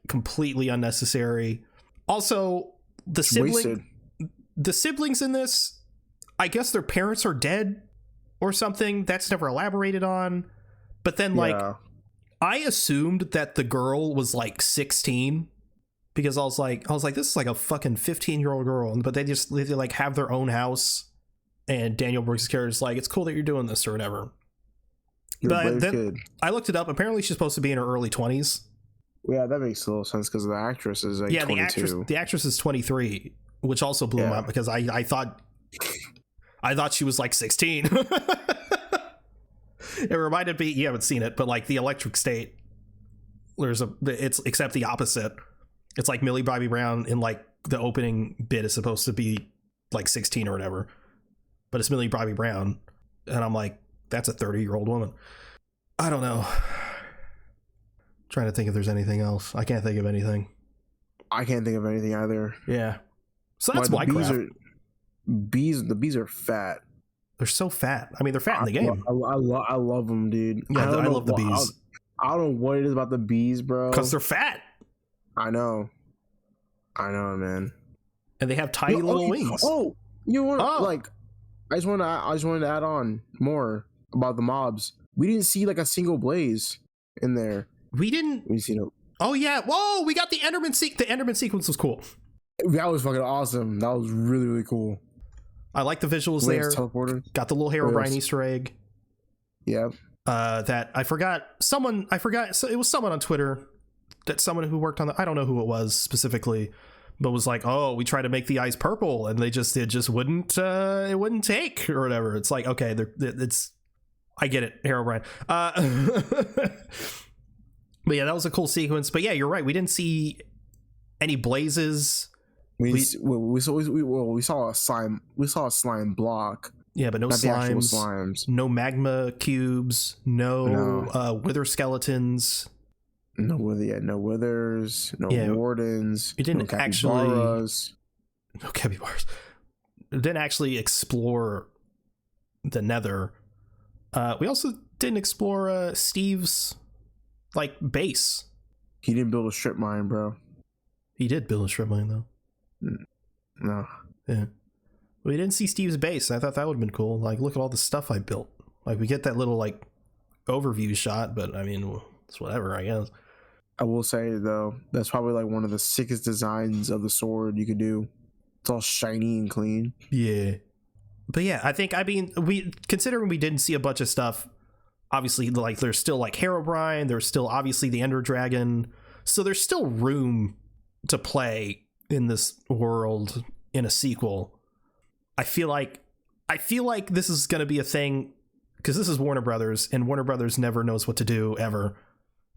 completely unnecessary. Also, the siblings in this, I guess their parents are dead or something. That's never elaborated on. But then, like, I assumed that the girl was like 16 because I was like, this is like a fucking 15-year-old girl. But they like have their own house, and Daniel Brooks' character is like, it's cool that you're doing this or whatever. But then kid. I looked it up. Apparently, she's supposed to be in her early 20s. Yeah, that makes a little sense because the actress is like 22. the actress is 23, which also blew me up because I thought she was like 16. It reminded me, you haven't seen it, but like the Electric State, it's except the opposite. It's like Millie Bobby Brown in like the opening bit is supposed to be like 16 or whatever, but it's Millie Bobby Brown, and I'm like, that's a 30-year-old woman. I don't know. Trying to think if there's anything else. I can't think of anything. I can't think of anything either. Yeah. So that's Minecraft. The bees are fat. They're so fat. I mean, they're fat in the game. I love them, dude. Yeah, I love the bees. I don't know what it is about the bees, bro. Because they're fat. I know, man. And they have tiny little wings. Oh, you want like? I just wanted to add on more about the mobs. We didn't see like a single blaze in there. We see no. Oh yeah! Whoa! We got the Enderman The Enderman sequence was cool. That was fucking awesome. That was really, really cool. I like the visuals there. Got the little Herobrine Easter egg. Yeah. That I forgot. So it was someone on Twitter. That someone who worked on I don't know who it was specifically, but was like, oh, we tried to make the eyes purple and it just wouldn't take or whatever. It's like, okay, I get it, Herobrine. But yeah, that was a cool sequence. But yeah, you're right. We didn't see any blazes. We saw a slime. We saw a slime block. Yeah, but no slimes. No magma cubes. No wither skeletons. No withers. No wardens. It didn't No capybaras. It didn't actually explore the Nether. We also didn't explore Steve's like base. He didn't build a strip mine, bro. He did build a strip mine though. No. Yeah. We didn't see Steve's base. I thought that would have been cool. Like, look at all the stuff I built. Like, we get that little like overview shot, but I mean, it's whatever, I guess. I will say though, that's probably like one of the sickest designs of the sword you could do. It's all shiny and clean. Yeah. But yeah, considering we didn't see a bunch of stuff, obviously, like, there's still like Herobrine, there's still obviously the Ender Dragon, so there's still room to play in this world in a sequel. I feel like this is going to be a thing because this is Warner Brothers, and Warner Brothers never knows what to do ever.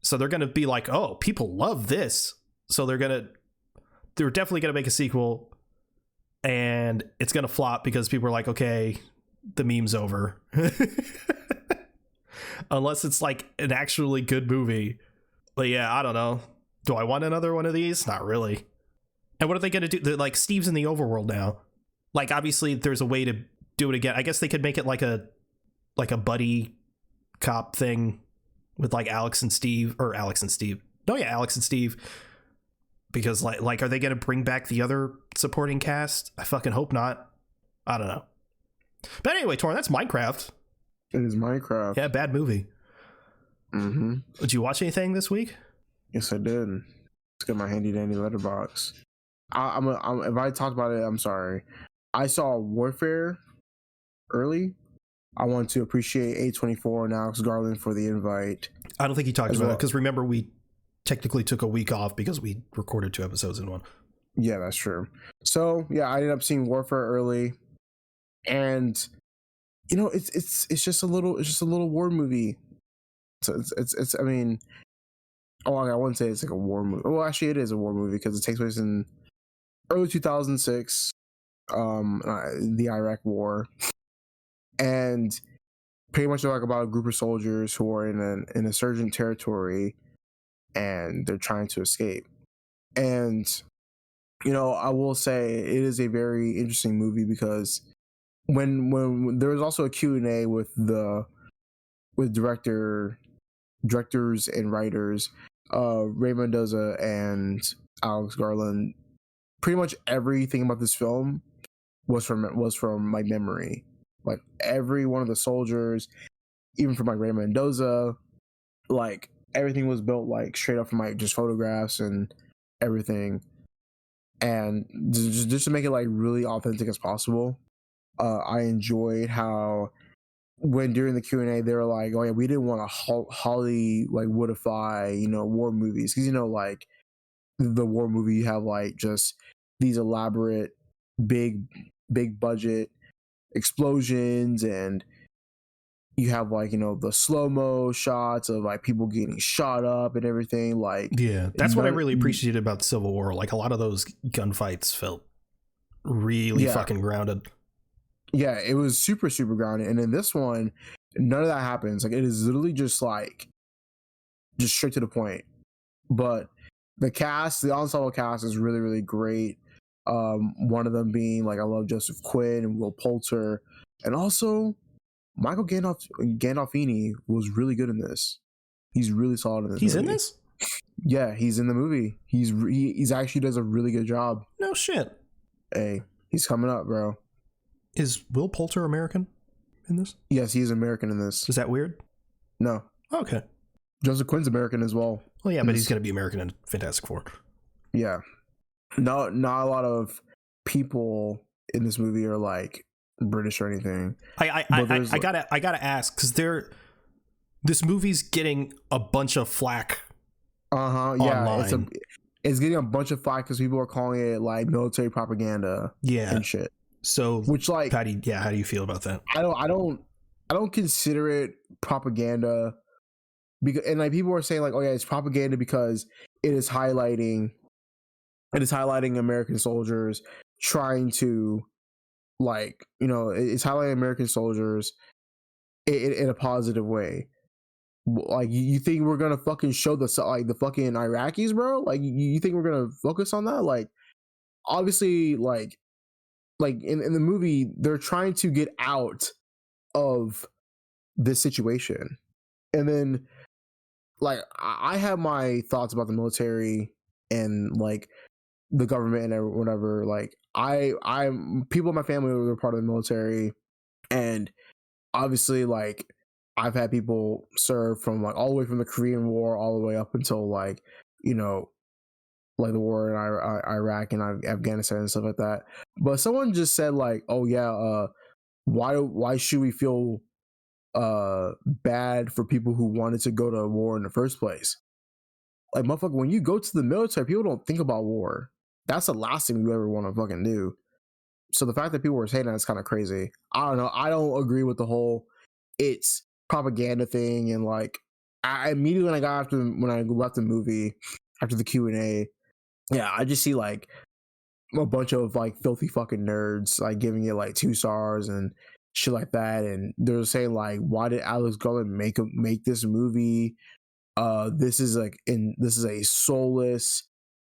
So they're going to be like, oh, people love this, so they're definitely going to make a sequel, and it's going to flop because people are like, okay, the meme's over. Unless it's like an actually good movie. But yeah, I don't know. Do I want another one of these? Not really. And what are they going to do? They're like, Steve's in the overworld now. Like, obviously there's a way to do it again. I guess they could make it like a buddy cop thing with like Alex and Steve. No, yeah, Alex and Steve. Because like are they going to bring back the other supporting cast? I fucking hope not. I don't know. But anyway, Torn, that's Minecraft. It is Minecraft. Yeah, bad movie. Mm-hmm. Did you watch anything this week? Yes, I did. Let's get my handy dandy letterbox. If I talked about it, I'm sorry. I saw Warfare early. I want to appreciate A24 and Alex Garland for the invite. I don't think he talked about it because remember, we technically took a week off because we recorded 2 episodes in one. Yeah, that's true. So yeah, I ended up seeing Warfare early, and you know, it's just a little war movie. So it's I mean, I wouldn't say it's like a war movie. Well, actually, it is a war movie because it takes place in early 2006, the Iraq War, and pretty much like about a group of soldiers who are in an insurgent territory, and they're trying to escape. And you know, I will say it is a very interesting movie because when there was also a Q&A with directors and writers, Ray Mendoza and Alex Garland. Pretty much everything about this film was from my memory. Like every one of the soldiers, even from like Ray Mendoza, like everything was built like straight up from like just photographs and everything. And just to make it like really authentic as possible. I enjoyed how when during the Q&A they were like, oh yeah, we didn't want to Hollywoodify, you know, war movies, because you know, like the war movie, you have like just these elaborate big budget explosions, and you have like, you know, the slow-mo shots of like people getting shot up and everything. Like, yeah, that's what I really appreciated about the Civil War. Like a lot of those gunfights felt really fucking grounded. Yeah, it was super grounded. And in this one, none of that happens. Like it is literally just straight to the point. But the ensemble cast is really great. One of them being like, I love Joseph Quinn and Will Poulter, and also Michael Gandolfini was really good in this. He's really solid in this. He's movie. in this? Yeah, he's in the movie. He's actually does a really good job. No shit. Hey, he's coming up, bro. Is Will Poulter American in this? Yes, he's American in this. Is that weird? No. Okay. Joseph Quinn's American as well. Well, yeah, but he's going to be American in Fantastic Four. Yeah. Not a lot of people in this movie are like British or anything. I gotta ask, because this movie's getting a bunch of flack. Yeah, online. It's getting a bunch of flack because people are calling it like military propaganda. Yeah, and shit. So, which like, how do you feel about that? I don't consider it propaganda, because, and like people are saying like, oh yeah, it's propaganda because it is highlighting American soldiers trying to, like, you know, it's highlighting American soldiers in a positive way. Like, you think we're gonna fucking show the fucking Iraqis, bro? Like, you think we're gonna focus on that? Like, obviously, like in the movie, they're trying to get out of this situation, and then like I have my thoughts about the military and like the government and whatever. Like I'm people in my family who are part of the military, and obviously like I've had people serve from like all the way from the Korean War all the way up until like, you know, like the war in Iraq and Afghanistan and stuff like that. But someone just said like, oh yeah, why should we feel bad for people who wanted to go to war in the first place. Like, motherfucker, when you go to the military, people don't think about war. That's the last thing you ever want to fucking do. So the fact that people were saying that is kind of crazy. I don't know. I don't agree with the whole it's propaganda thing. And like, I immediately when I left the movie after the Q&A, yeah, I just see like a bunch of like filthy fucking nerds like giving it like 2 stars and shit like that. And they're saying like, why did Alex Garland make this movie? This is a soulless,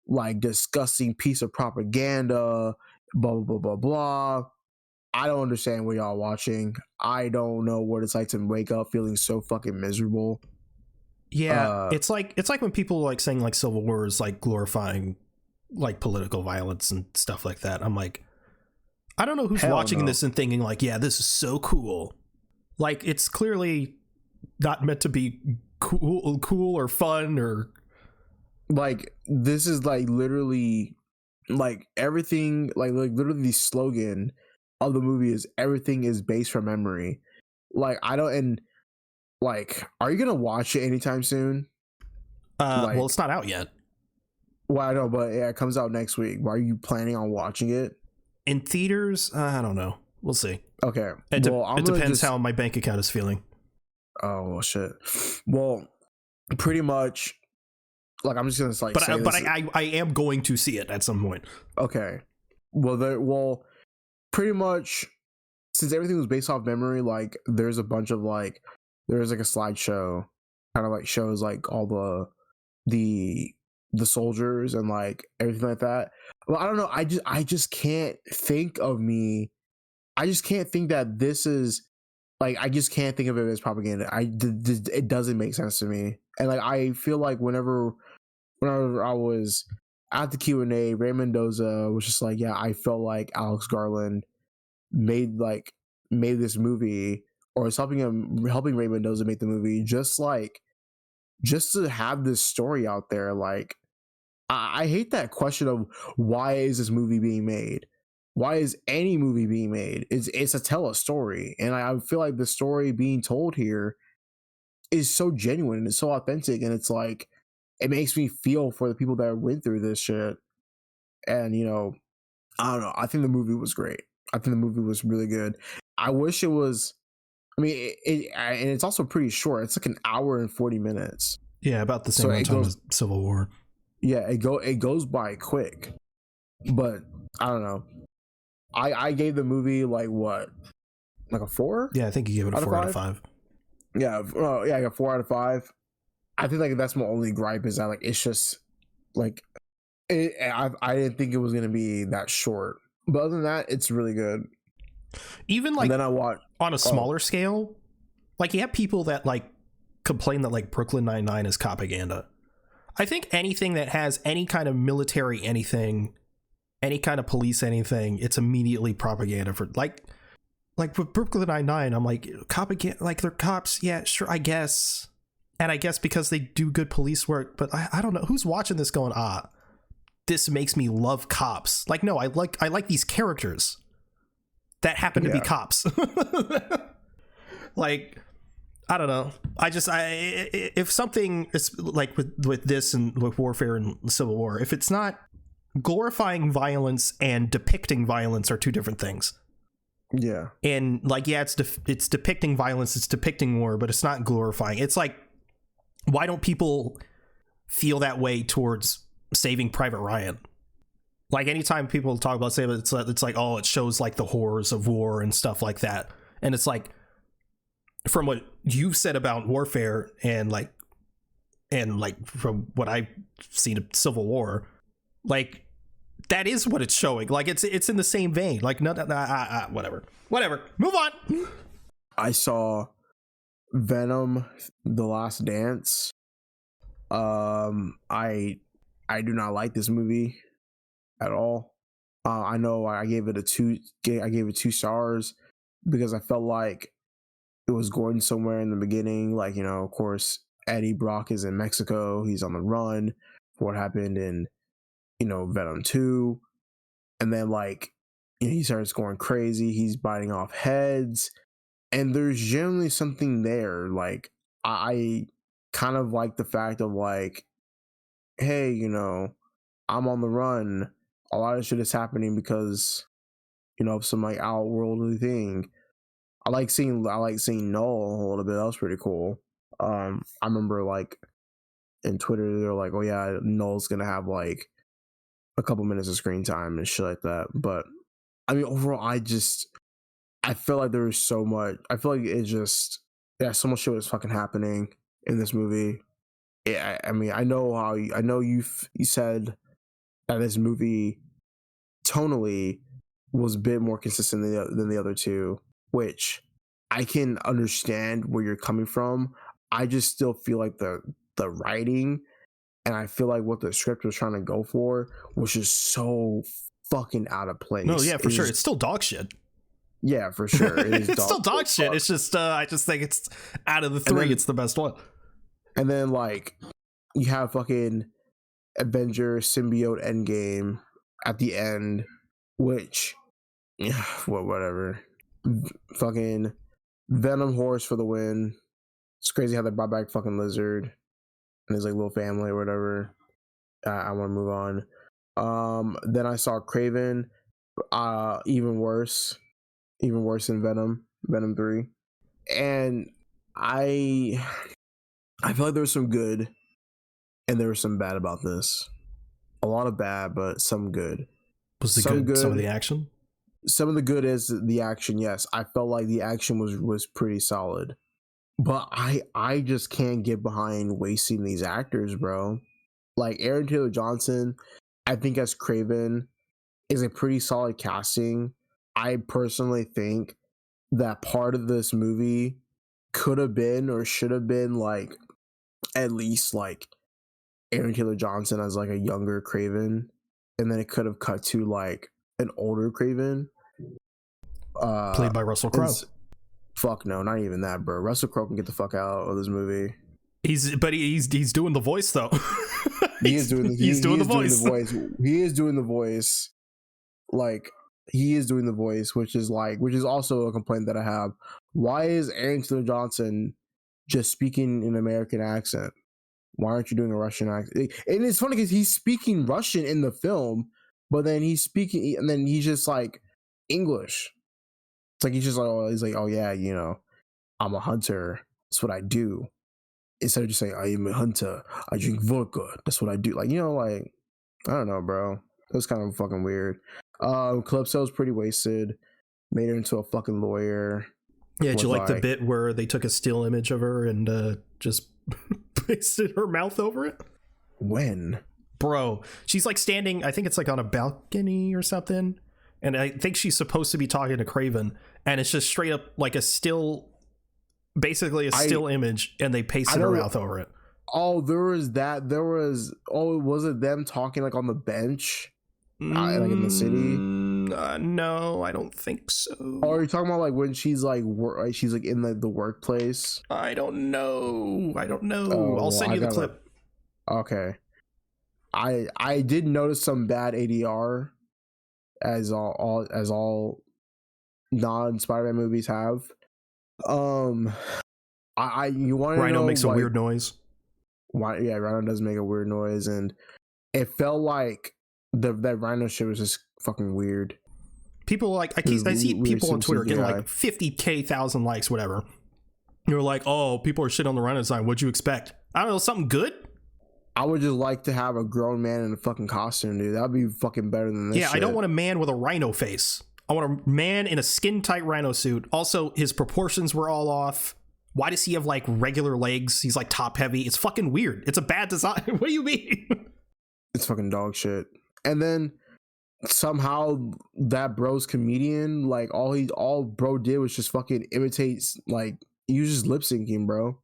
like disgusting piece of propaganda, blah blah blah blah blah. I don't understand what y'all watching. I don't know what it's like to wake up feeling so fucking miserable. Yeah, it's like when people like saying like Civil War is like glorifying like political violence and stuff like that. I'm like, I don't know who's watching this and thinking like, yeah, this is so cool. Like, it's clearly not meant to be cool or fun or like, this is like literally like everything, like literally the slogan of the movie is everything is based from memory. Like, I don't, and like, are you gonna watch it anytime soon? Like, well, it's not out yet. Well, I know, but yeah, it comes out next week. Are you planning on watching it in theaters? I don't know. We'll see. Okay, it depends how my bank account is feeling. Oh well, shit. Well, pretty much. Like, I'm just gonna like, I am going to see it at some point. Okay. Well, pretty much, since everything was based off memory, like there's a bunch of like there's like a slideshow, kind of like shows like all the soldiers and like everything like that. Well, I don't know. I just can't think that this is like, I just can't think of it as propaganda. It doesn't make sense to me. And like, I feel like whenever I was at the Q&A, Ray Mendoza was just like, yeah, I felt like Alex Garland made this movie, or is helping Ray Mendoza make the movie, just to have this story out there. Like, I hate that question of why is this movie being made? Why is any movie being made? It's to tell a story, and I feel like the story being told here is so genuine and it's so authentic, and it's like, it makes me feel for the people that went through this shit. And you know, I don't know. I think the movie was great. I think the movie was really good. I wish it was. I mean, and it's also pretty short. It's like an hour and 40 minutes. Yeah, about the same time as Civil War. Yeah, it goes by quick. But I don't know. I gave the movie like what? Like a 4? Yeah, I think you gave it a 4 out of 5. Yeah, I got 4 out of 5. I think like that's my only gripe, is that like it's just like I didn't think it was gonna be that short. But other than that, it's really good. Even like, and then I watched on a smaller scale, like you have people that like complain that like Brooklyn Nine-Nine is propaganda. I think anything that has any kind of military anything, any kind of police anything, it's immediately propaganda for like with Brooklyn Nine-Nine. I'm like, propaganda, like they're cops. Yeah, sure, I guess. And I guess because they do good police work, but I don't know who's watching this going, this makes me love cops. Like, no, I like these characters that happen to be cops. Like, I don't know. If something is like with this and with warfare and Civil War, if it's not glorifying violence and depicting violence are two different things. Yeah. And like, yeah, it's depicting violence, it's depicting war, but it's not glorifying. It's like, why don't people feel that way towards Saving Private Ryan? Like, anytime people talk about Saving, it's like, oh, it shows like the horrors of war and stuff like that. And it's like, from what you've said about warfare and like from what I've seen of Civil War, like that is what it's showing. Like it's in the same vein. Like whatever. Move on. I saw Venom: The Last Dance. I do not like this movie at all. I know I gave it 2 stars because I felt like it was going somewhere in the beginning. Like, you know, of course, Eddie Brock is in Mexico. He's on the run for what happened in, you know, Venom 2. And then, like, you know, he starts going crazy. He's biting off heads. And there's generally something there. Like, I kind of like the fact of like, hey, I'm on the run. A lot of shit is happening because, of some like outworldly thing. I like seeing Null a little bit. That was pretty cool. I remember like in Twitter they're like, oh yeah, Null's gonna have like a couple minutes of screen time and shit like that. But I mean, overall, I feel like there was so much. I feel like it's just so much shit was fucking happening in this movie. Yeah, I mean, I know you said that this movie tonally was a bit more consistent than the other two, which I can understand where you're coming from. I just still feel like the writing, and I feel like what the script was trying to go for was just so fucking out of place. No, yeah, for sure. It's still dog shit. Yeah, for sure. It's still dog shit. It's just I just think it's out of the three, it's the best one. And then like you have fucking Avengers Symbiote Endgame at the end, which whatever. Fucking Venom Horse for the win. It's crazy how they brought back fucking Lizard and his like little family or whatever. I want to move on. Then I saw Craven, even worse than Venom 3. And I feel like there was some good and there was some bad about this. A lot of bad, but some good. Was the good some of the action? Some of the good is the action, yes. I felt like the action was pretty solid. But I just can't get behind wasting these actors, bro. Like Aaron Taylor Johnson, I think as Craven is a pretty solid casting. I personally think that part of this movie could have been or should have been like at least like Aaron Taylor Johnson as like a younger Craven, and then it could have cut to like an older Craven, played by Russell Crowe. Fuck no, not even that, bro. Russell Crowe can get the fuck out of this movie. He's doing the voice though. He's doing the voice. Like he is doing the voice, which is also a complaint that I have. Why is Aaron Taylor Johnson just speaking an American accent? Why aren't you doing a Russian accent? And it's funny because he's speaking Russian in the film, but then he's just like English. It's like he's like, oh yeah, I'm a hunter. That's what I do. Instead of just saying I am a hunter, I drink vodka. That's what I do. Like, like I don't know, bro. It was kind of fucking weird. Calypso's pretty wasted. Made her into a fucking lawyer. Yeah, did you like the bit where they took a still image of her and just pasted her mouth over it? When? Bro, she's like standing, I think it's like on a balcony or something. And I think she's supposed to be talking to Craven. And it's just straight up like a still, basically a still image. And they pasted her mouth over it. Oh, was it them talking like on the bench? Like in the city? No, I don't think so. Or are you talking about like when she's like she's like in the workplace? I don't know. I'll send you the clip. Okay. I did notice some bad ADR, as all non-Spider-Man movies have. You want to know? Rhino makes a weird noise. Yeah, Rhino does make a weird noise, and it felt like that Rhino shit was just fucking weird. People like I see people on Twitter getting like 50,000 likes, whatever. You're like, oh, people are shit on the Rhino design. What'd you expect? I don't know, something good. I would just like to have a grown man in a fucking costume, dude. That'd be fucking better than this. Yeah, shit. I don't want a man with a rhino face. I want a man in a skin tight rhino suit. Also, his proportions were all off. Why does he have like regular legs? He's like top heavy. It's fucking weird. It's a bad design. What do you mean? It's fucking dog shit. And then somehow that bro's comedian, like all bro did was just fucking imitate, like he was just lip syncing, bro.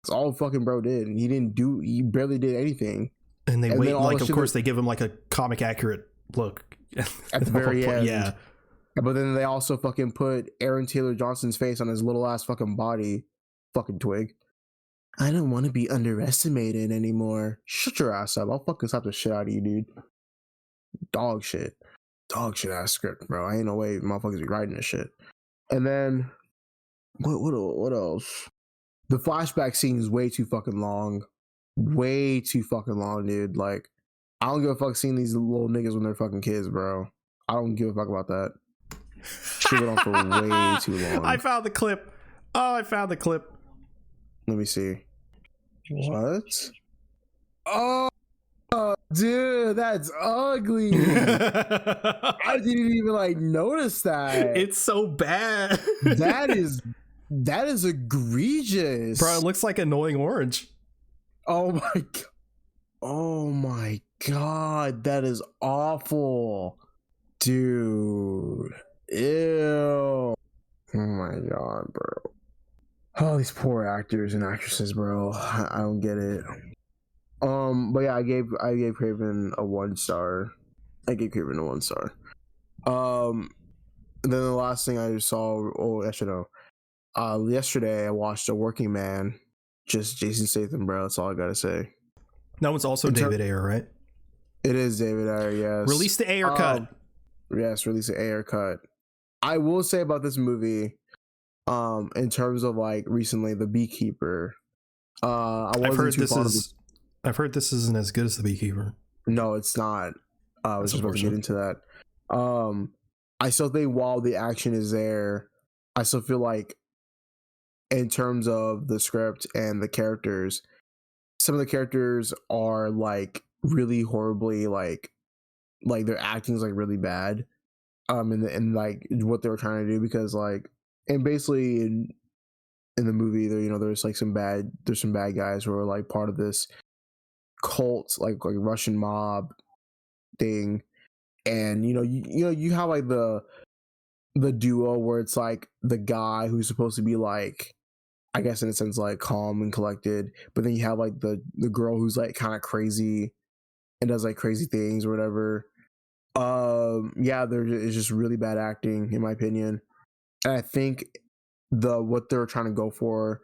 That's all fucking bro did. And he barely did anything. And wait, like of course they give him like a comic accurate look at the very end. Yeah. But then they also fucking put Aaron Taylor Johnson's face on his little ass fucking body. Fucking twig. I don't want to be underestimated anymore. Shut your ass up. I'll fucking slap the shit out of you, dude. Dog shit ass script, bro. I ain't no way motherfuckers be writing this shit. And then What else? The flashback scene is way too fucking long. Way too fucking long, dude. Like, I don't give a fuck seeing these little niggas when they're fucking kids, bro. I don't give a fuck about that. Shit went on for way too long. I found the clip. Oh, I found the clip. Let me see. What? Oh, dude, that's ugly. I didn't even like notice that. It's so bad. that is egregious, bro. It looks like annoying orange. Oh my god. Oh my god, that is awful, dude. Ew. Oh my god, bro. Oh, these poor actors and actresses, bro. I don't get it. But yeah, I gave Craven a 1 star. And then the last thing I saw, yesterday I watched A Working Man. Just Jason Statham, bro. That's all I gotta say. That one's also David Ayer, right? It is David Ayer, yes. Release the Ayer cut. Yes, release the Ayer cut. I will say about this movie, in terms of like recently, The Beekeeper. I've heard this isn't as good as The Beekeeper. No, it's not. I was just about to get into that. I still think while the action is there, I still feel like in terms of the script and the characters, some of the characters are like really horribly like their acting is like really bad. And like what they were trying to do, because like, and basically in the movie there, there's like some bad guys who are like part of this cult, like Russian mob thing. And you have like the duo where it's like the guy who's supposed to be like, I guess in a sense like calm and collected, but then you have like the girl who's like kind of crazy and does like crazy things or whatever. Yeah, it's just really bad acting in my opinion. And I think what they're trying to go for,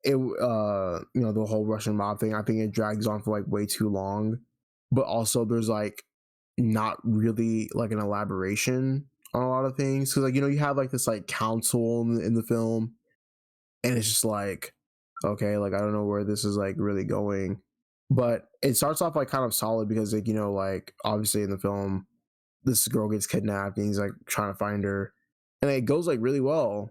the whole Russian mob thing, I think it drags on for like way too long. But also there's like not really like an elaboration on a lot of things, because like you have like this like council in the film, and it's just like, okay, like I don't know where this is like really going. But it starts off like kind of solid, because like like obviously in the film this girl gets kidnapped and he's like trying to find her, and it goes like really well.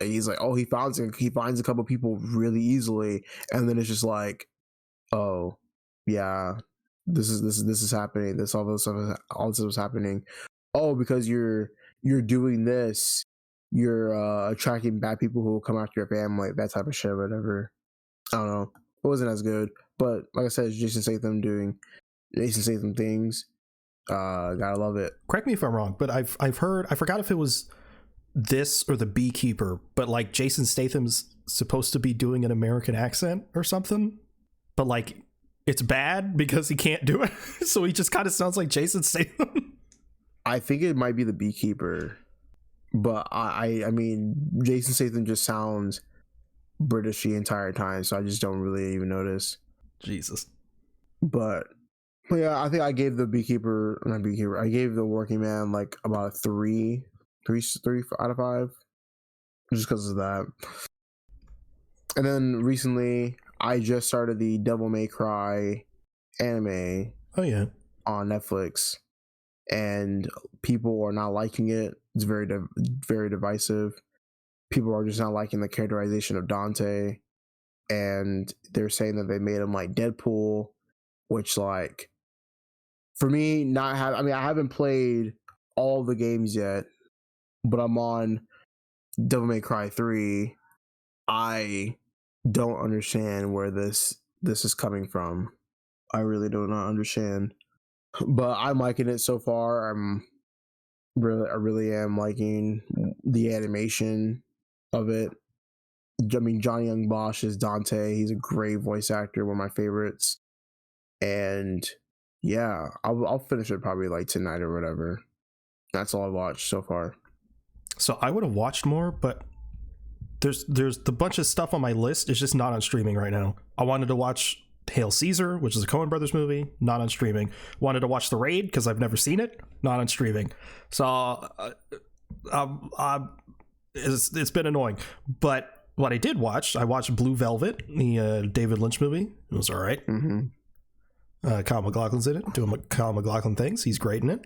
And he's like, oh, he finds a couple people really easily, and then it's just like, oh yeah, this is happening. All this stuff is happening. Oh, because you're doing this, you're attracting bad people who will come after your family, that type of shit, or whatever. I don't know. It wasn't as good, but like I said, it's Jason Statham doing Jason Statham things. Gotta love it. Correct me if I'm wrong, but I've heard, I forgot if it was this or The Beekeeper, but like Jason Statham's supposed to be doing an American accent or something, but like it's bad because he can't do it. So he just kind of sounds like Jason Statham. I think it might be The Beekeeper, but I mean Jason Statham just sounds British the entire time, so I just don't really even notice. Jesus. But yeah, I think I gave I gave The Working Man like about a 3 out of 5, just because of that. And then recently I just started the Devil May Cry anime. Oh yeah, on Netflix, and people are not liking it. It's very very divisive. People are just not liking the characterization of Dante, and they're saying that they made him like Deadpool, which like for me I haven't played all the games yet, but I'm on Devil May Cry 3. I don't understand where this is coming from. I really do not understand, but I'm liking it so far. I really am liking the animation of it. I mean, Johnny Young Bosch is Dante. He's a great voice actor, one of my favorites. And yeah, I'll finish it probably like tonight or whatever. That's all I watched so far. So I would have watched more, but there's the bunch of stuff on my list. It's just not on streaming right now. I wanted to watch Hail Caesar, which is a Coen Brothers movie, not on streaming. Wanted to watch The Raid because I've never seen it, not on streaming. So it's been annoying. But what I did watch, I watched Blue Velvet, the David Lynch movie. It was all right. Kyle MacLachlan's in it, doing Kyle MacLachlan things. He's great in it.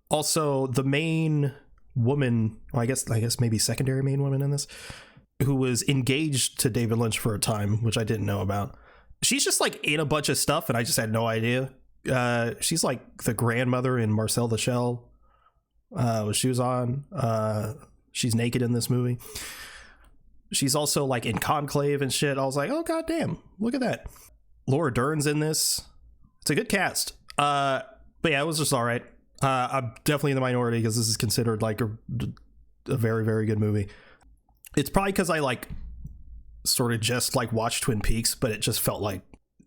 Also, the main woman, well, I guess maybe secondary main woman in this, who was engaged to David Lynch for a time, which I didn't know about. She's just like in a bunch of stuff, and I just had no idea. She's like the grandmother in Marcel the Shell. She was on. She's naked in this movie. She's also like in Conclave and shit. I was like, oh goddamn, look at that. Laura Dern's in this. It's a good cast. But yeah, it was just all right. I'm definitely in the minority because this is considered like a very, very good movie. It's probably because I like sort of just like watched Twin Peaks, but it just felt like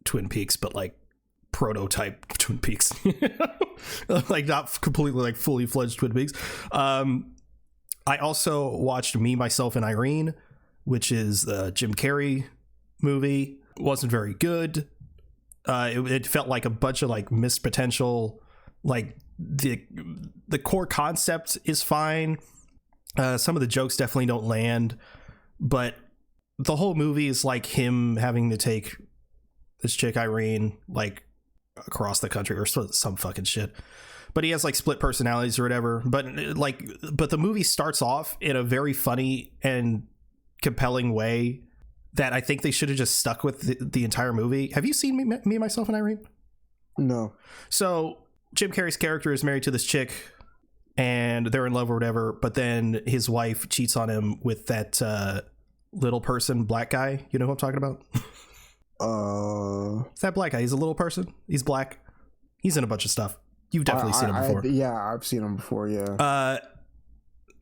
Twin Peaks, but like prototype Twin Peaks. Like not completely like fully fledged Twin Peaks. I also watched Me, Myself, and Irene, which is the Jim Carrey movie. It wasn't very good. It felt like a bunch of like missed potential. Like the core concept is fine. Some of the jokes definitely don't land, but the whole movie is like him having to take this chick Irene like across the country or some fucking shit. But he has like split personalities or whatever. But the movie starts off in a very funny and compelling way that I think they should have just stuck with the entire movie. Have you seen Me, Myself, and Irene? No. So Jim Carrey's character is married to this chick and they're in love or whatever, but then his wife cheats on him with that little person black guy. You know who I'm talking about? It's that black guy. He's a little person. He's black. He's in a bunch of stuff. You've definitely seen him before. I've seen him before. Yeah.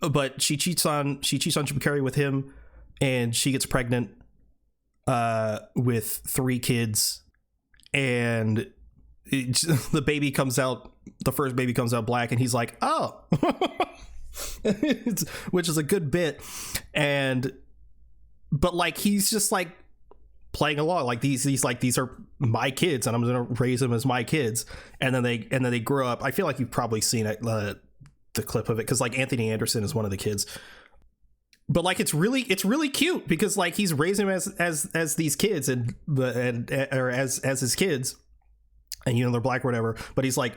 But she cheats on Jim Carrey with him, and she gets pregnant with 3 kids, and the baby comes out. The first baby comes out black, and he's like, "Oh," which is a good bit, but like he's just like playing along, like these are my kids, and I'm gonna raise them as my kids, and then they grow up. I feel like you've probably seen it, the clip of it, because like Anthony Anderson is one of the kids, but like it's really cute because like he's raising them as these kids or as his kids, and you know they're black or whatever, but he's like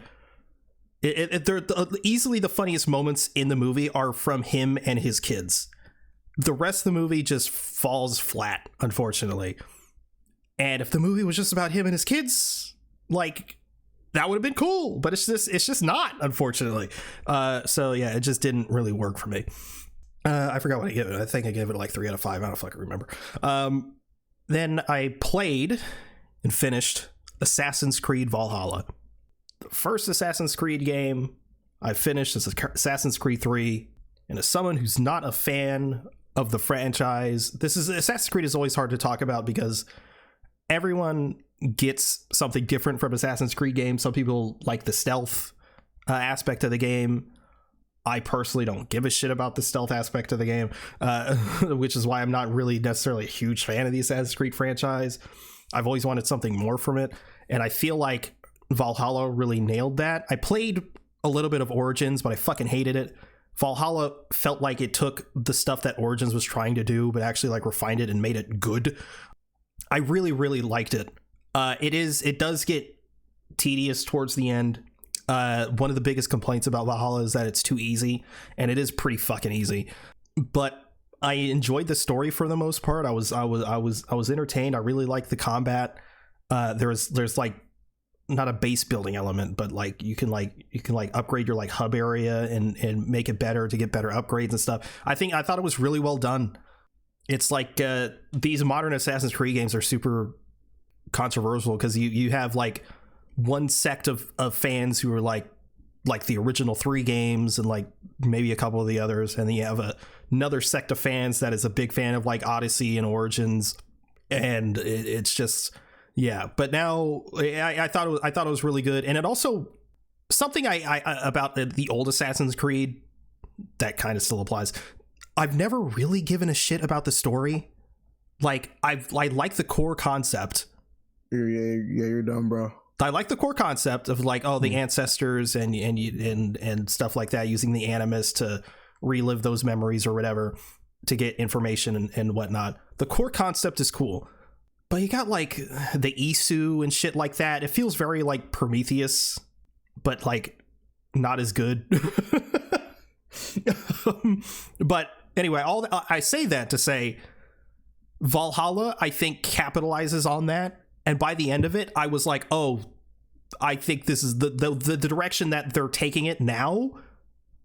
they're easily the funniest moments in the movie are from him and his kids. The rest of the movie just falls flat, unfortunately. And if the movie was just about him and his kids, like that would have been cool, but it's just not, unfortunately. So yeah, it just didn't really work for me. I forgot what I gave it. I think I gave it like 3 out of 5. I don't fucking remember. Then I played and finished Assassin's Creed Valhalla. The first Assassin's Creed game I finished is Assassin's Creed 3. And as someone who's not a fan of the franchise, Assassin's Creed is always hard to talk about because everyone gets something different from Assassin's Creed games. Some people like the stealth aspect of the game. I personally don't give a shit about the stealth aspect of the game, which is why I'm not really necessarily a huge fan of the Assassin's Creed franchise. I've always wanted something more from it, and I feel like Valhalla really nailed that. I played a little bit of Origins, but I fucking hated it. Valhalla felt like it took the stuff that Origins was trying to do, but actually like refined it and made it good. I really, really liked it. It does get tedious towards the end. One of the biggest complaints about Valhalla is that it's too easy, and it is pretty fucking easy. But I enjoyed the story for the most part. I was entertained. I really liked the combat. There's like not a base building element, but like you can upgrade your like hub area and make it better to get better upgrades and stuff. I thought it was really well done. It's like these modern Assassin's Creed games are super controversial because you have like one sect of fans who are like the original 3 games and like maybe a couple of the others, and then you have another sect of fans that is a big fan of like Odyssey and Origins, and it's just but now I thought it was really good. And it also something I about the old Assassin's Creed that kind of still applies. I've never really given a shit about the story. Like I like the core concept. You're dumb, bro. I like the core concept of like, the ancestors and stuff like that, using the animus to relive those memories or whatever. to get information and whatnot. The core concept is cool, but you got like the Isu and shit like that. It feels very like Prometheus, but like not as good. But anyway, I say that to say Valhalla, I think, capitalizes on that. And by the end of it, I was like, oh, I think this is the direction that they're taking it now,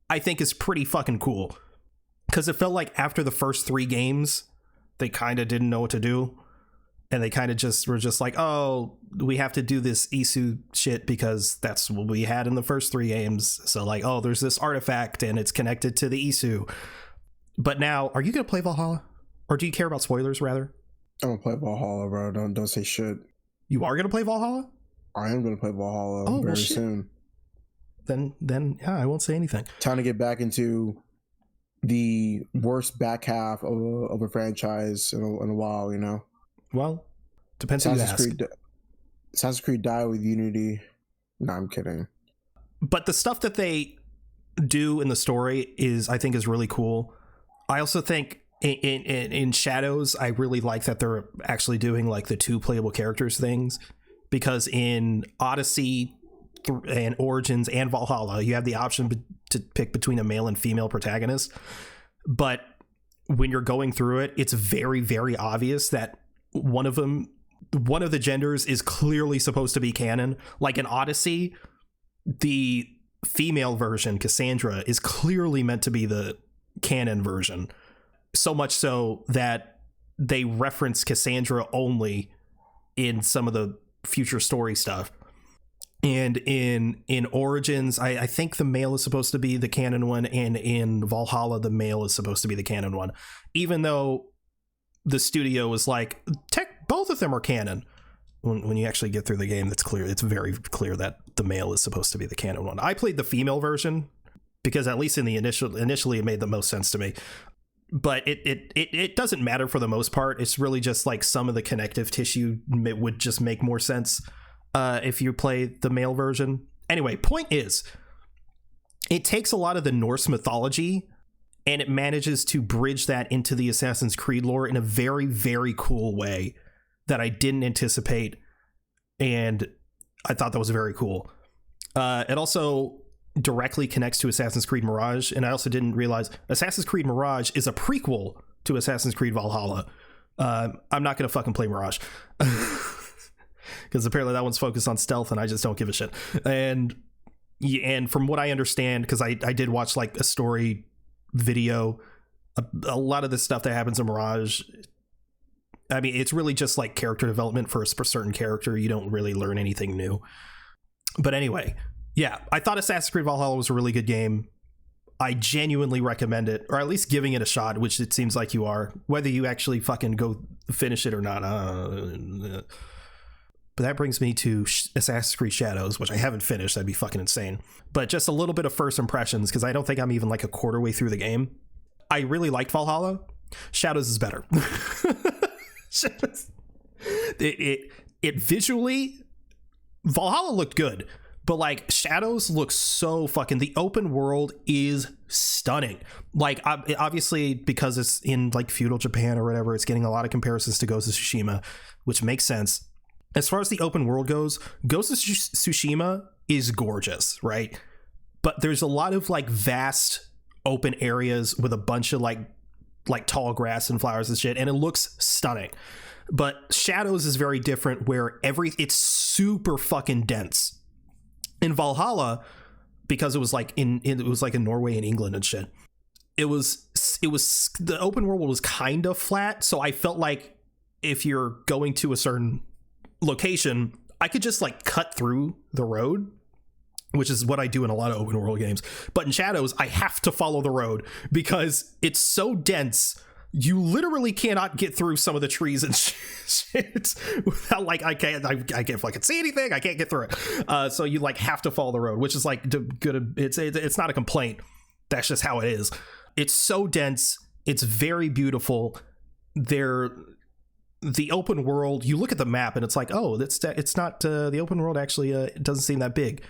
I think is pretty fucking cool. Because it felt like after the first 3 games, they kind of didn't know what to do. And they kind of just were just like, oh, we have to do this Isu shit because that's what we had in the first 3 games. So like, oh, there's this artifact and it's connected to the Isu. But now, are you going to play Valhalla? Or do you care about spoilers, rather? I'm going to play Valhalla, bro. Don't say shit. You are going to play Valhalla? I am going to play Valhalla very soon. Then yeah, I won't say anything. Time to get back into the worst back half of a franchise in a while, you know? Well, depends who you ask. Assassin's Creed died with Unity. No, I'm kidding. But the stuff that they do in the story I think is really cool. I also think in Shadows, I really like that they're actually doing like the 2 playable characters things, because in Odyssey and Origins and Valhalla, you have the option to pick between a male and female protagonist. But when you're going through it, it's very, very obvious that one of the genders is clearly supposed to be canon. Like in Odyssey, the female version, Cassandra, is clearly meant to be the canon version. So much so that they reference Cassandra only in some of the future story stuff. And in Origins, I think the male is supposed to be the canon one, and in Valhalla, the male is supposed to be the canon one. Even though the studio was like, both of them are canon. When you actually get through the game, it's very clear that the male is supposed to be the canon one. I played the female version because at least in the initially it made the most sense to me. But it doesn't matter for the most part. It's really just like some of the connective tissue would just make more sense if you play the male version. Anyway, point is, it takes a lot of the Norse mythology and it manages to bridge that into the Assassin's Creed lore in a very, very cool way that I didn't anticipate, and I thought that was very cool. It also directly connects to Assassin's Creed Mirage, and I also didn't realize Assassin's Creed Mirage is a prequel to Assassin's Creed Valhalla. I'm not going to fucking play Mirage because apparently that one's focused on stealth, and I just don't give a shit. And from what I understand, because I did watch like a story video, a lot of the stuff that happens in Mirage, I mean, it's really just like character development for a certain character. You don't really learn anything new. But anyway, yeah, I thought Assassin's Creed Valhalla was a really good game. I genuinely recommend it, or at least giving it a shot, which it seems like you are, whether you actually fucking go finish it or not. But that brings me to Assassin's Creed Shadows, which I haven't finished. That'd be fucking insane. But just a little bit of first impressions, because I don't think I'm even like a quarter way through the game. I really liked Valhalla. Shadows is better. It visually, Valhalla looked good, but like Shadows looks so fucking, the open world is stunning. Like obviously because it's in like feudal Japan or whatever, it's getting a lot of comparisons to Ghost of Tsushima, which makes sense. As far as the open world goes, Ghost of Tsushima is gorgeous, right? But there's a lot of like vast open areas with a bunch of like tall grass and flowers and shit, and it looks stunning. But Shadows is very different, where it's super fucking dense. In Valhalla, because it was like in Norway and England and shit, it was the open world was kind of flat, so I felt like if you're going to a certain location, I could just like cut through the road, which is what I do in a lot of open world games. But in Shadows, I have to follow the road because it's so dense. You literally cannot get through some of the trees and shit without like I can't fucking see anything. I can't get through it. So you like have to follow the road, which is like good. It's not a complaint. That's just how it is. It's so dense. It's very beautiful. The open world. You look at the map and it's like, oh, it's not the open world. Actually, it doesn't seem that big.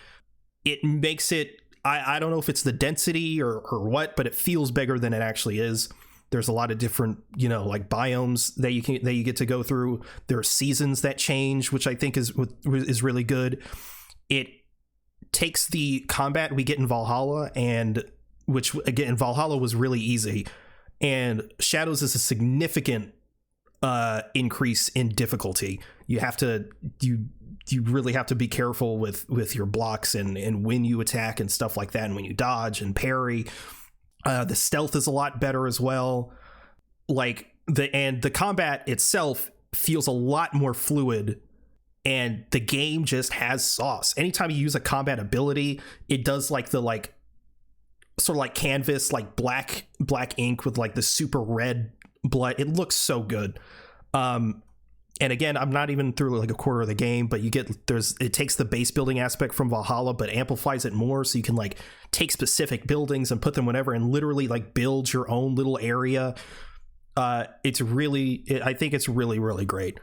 It makes it. I don't know if it's the density or what, but it feels bigger than it actually is. There's a lot of different, like biomes that you get to go through. There are seasons that change, which I think is really good. It takes the combat we get in Valhalla, and which again, Valhalla was really easy, and Shadows is a significant increase in difficulty. You really have to be careful with your blocks and when you attack and stuff like that, and when you dodge and parry. The stealth is a lot better as well. Like the combat itself feels a lot more fluid, and the game just has sauce. Anytime you use a combat ability, it does like the sort of like canvas, like black ink with like the super red blood. It looks so good. And again, I'm not even through like a quarter of the game, but it takes the base building aspect from Valhalla, but amplifies it more. So you can like take specific buildings and put them whatever, and literally like build your own little area. I think it's really, really great,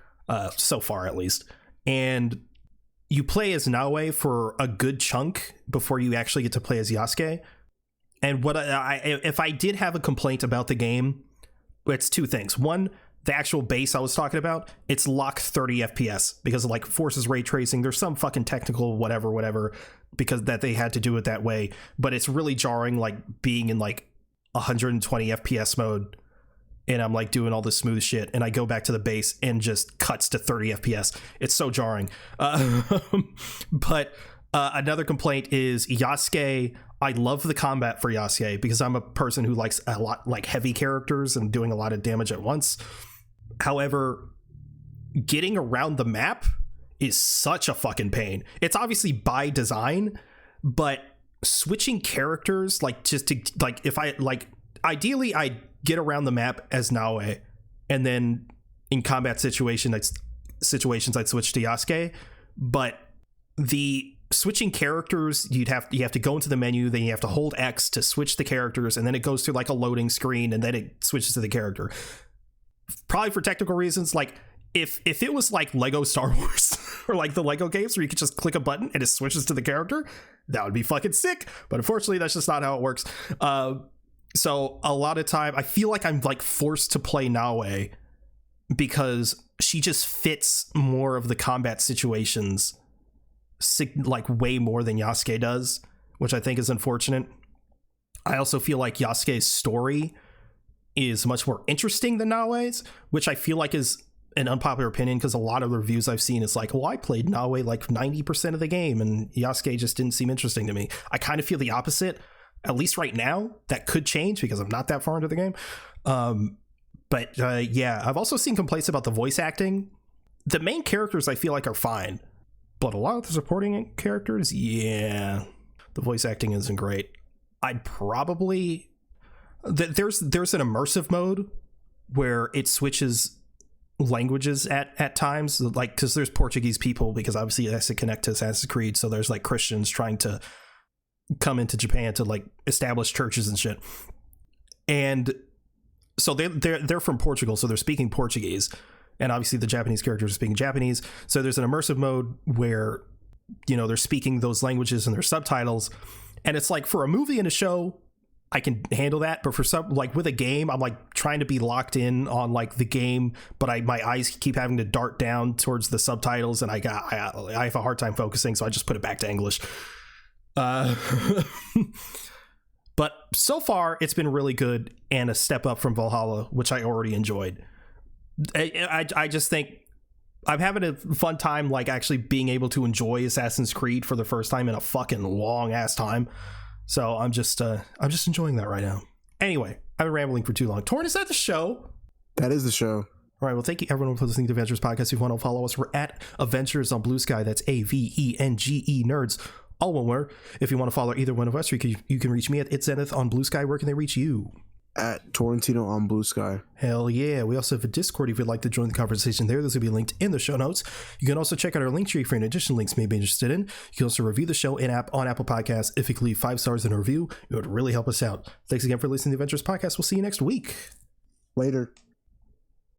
so far at least. And you play as Naoe for a good chunk before you actually get to play as Yasuke. And if I did have a complaint about the game, it's two things. One, the actual base I was talking about, it's locked 30 FPS because of like forces ray tracing. There's some fucking technical whatever because that they had to do it that way. But it's really jarring, like being in like 120 FPS mode, and I'm like doing all this smooth shit, and I go back to the base and just cuts to 30 FPS. It's so jarring. But another complaint is Yasuke. I love the combat for Yasuke because I'm a person who likes a lot like heavy characters and doing a lot of damage at once. However, getting around the map is such a fucking pain. It's obviously by design, but switching characters, like just to like, if I like, ideally I get around the map as Naoe, and then in combat situations I'd switch to Yasuke. But the switching characters, you have to go into the menu, then you have to hold X to switch the characters, and then it goes through like a loading screen, and then it switches to the character. Probably for technical reasons, like if it was like Lego Star Wars or like the Lego games where you could just click a button and it switches to the character, that would be fucking sick. But unfortunately, that's just not how it works. So a lot of time I feel like I'm like forced to play Naoe because she just fits more of the combat situations, like way more than Yasuke does, which I think is unfortunate. I also feel like Yasuke's story is much more interesting than Naoe's, which I feel like is an unpopular opinion because a lot of the reviews I've seen is like, well, I played Naoe like 90% of the game and Yasuke just didn't seem interesting to me. I kind of feel the opposite, at least right now. That could change because I'm not that far into the game. But yeah, I've also seen complaints about the voice acting. The main characters I feel like are fine, but a lot of the supporting characters, yeah, the voice acting isn't great. I'd probably... There's an immersive mode where it switches languages at times, like because there's Portuguese people, because obviously it has to connect to Assassin's Creed, so there's like Christians trying to come into Japan to like establish churches and shit, and so they're from Portugal, so they're speaking Portuguese, and obviously the Japanese characters are speaking Japanese, so there's an immersive mode where they're speaking those languages and there's subtitles, and it's like for a movie and a show I can handle that, but for some, like with a game, I'm like trying to be locked in on like the game, but my eyes keep having to dart down towards the subtitles, and I have a hard time focusing, so I just put it back to English. But so far it's been really good and a step up from Valhalla, which I already enjoyed. I just think I'm having a fun time, like actually being able to enjoy Assassin's Creed for the first time in a fucking long ass time. So I'm just enjoying that right now. Anyway, I've been rambling for too long. Torn, is that the show? That is the show. All right. Well, thank you everyone for listening to Avengers Podcast. If you want to follow us, we're at Avengers on Blue Sky. That's AVENGE Nerds, all one word. If you want to follow either one of us, you can reach me at It's Zenith on Blue Sky. Where can they reach you? At Torrentino on Blue Sky. Hell yeah. We also have a Discord if you'd like to join the conversation there. This will be linked in the show notes. You can also check out our link tree for any additional links you may be interested in. You can also review the show on Apple Podcasts. If you could leave 5 stars in a review, it would really help us out. Thanks again for listening to the Avengers Podcast. We'll see you next week. Later.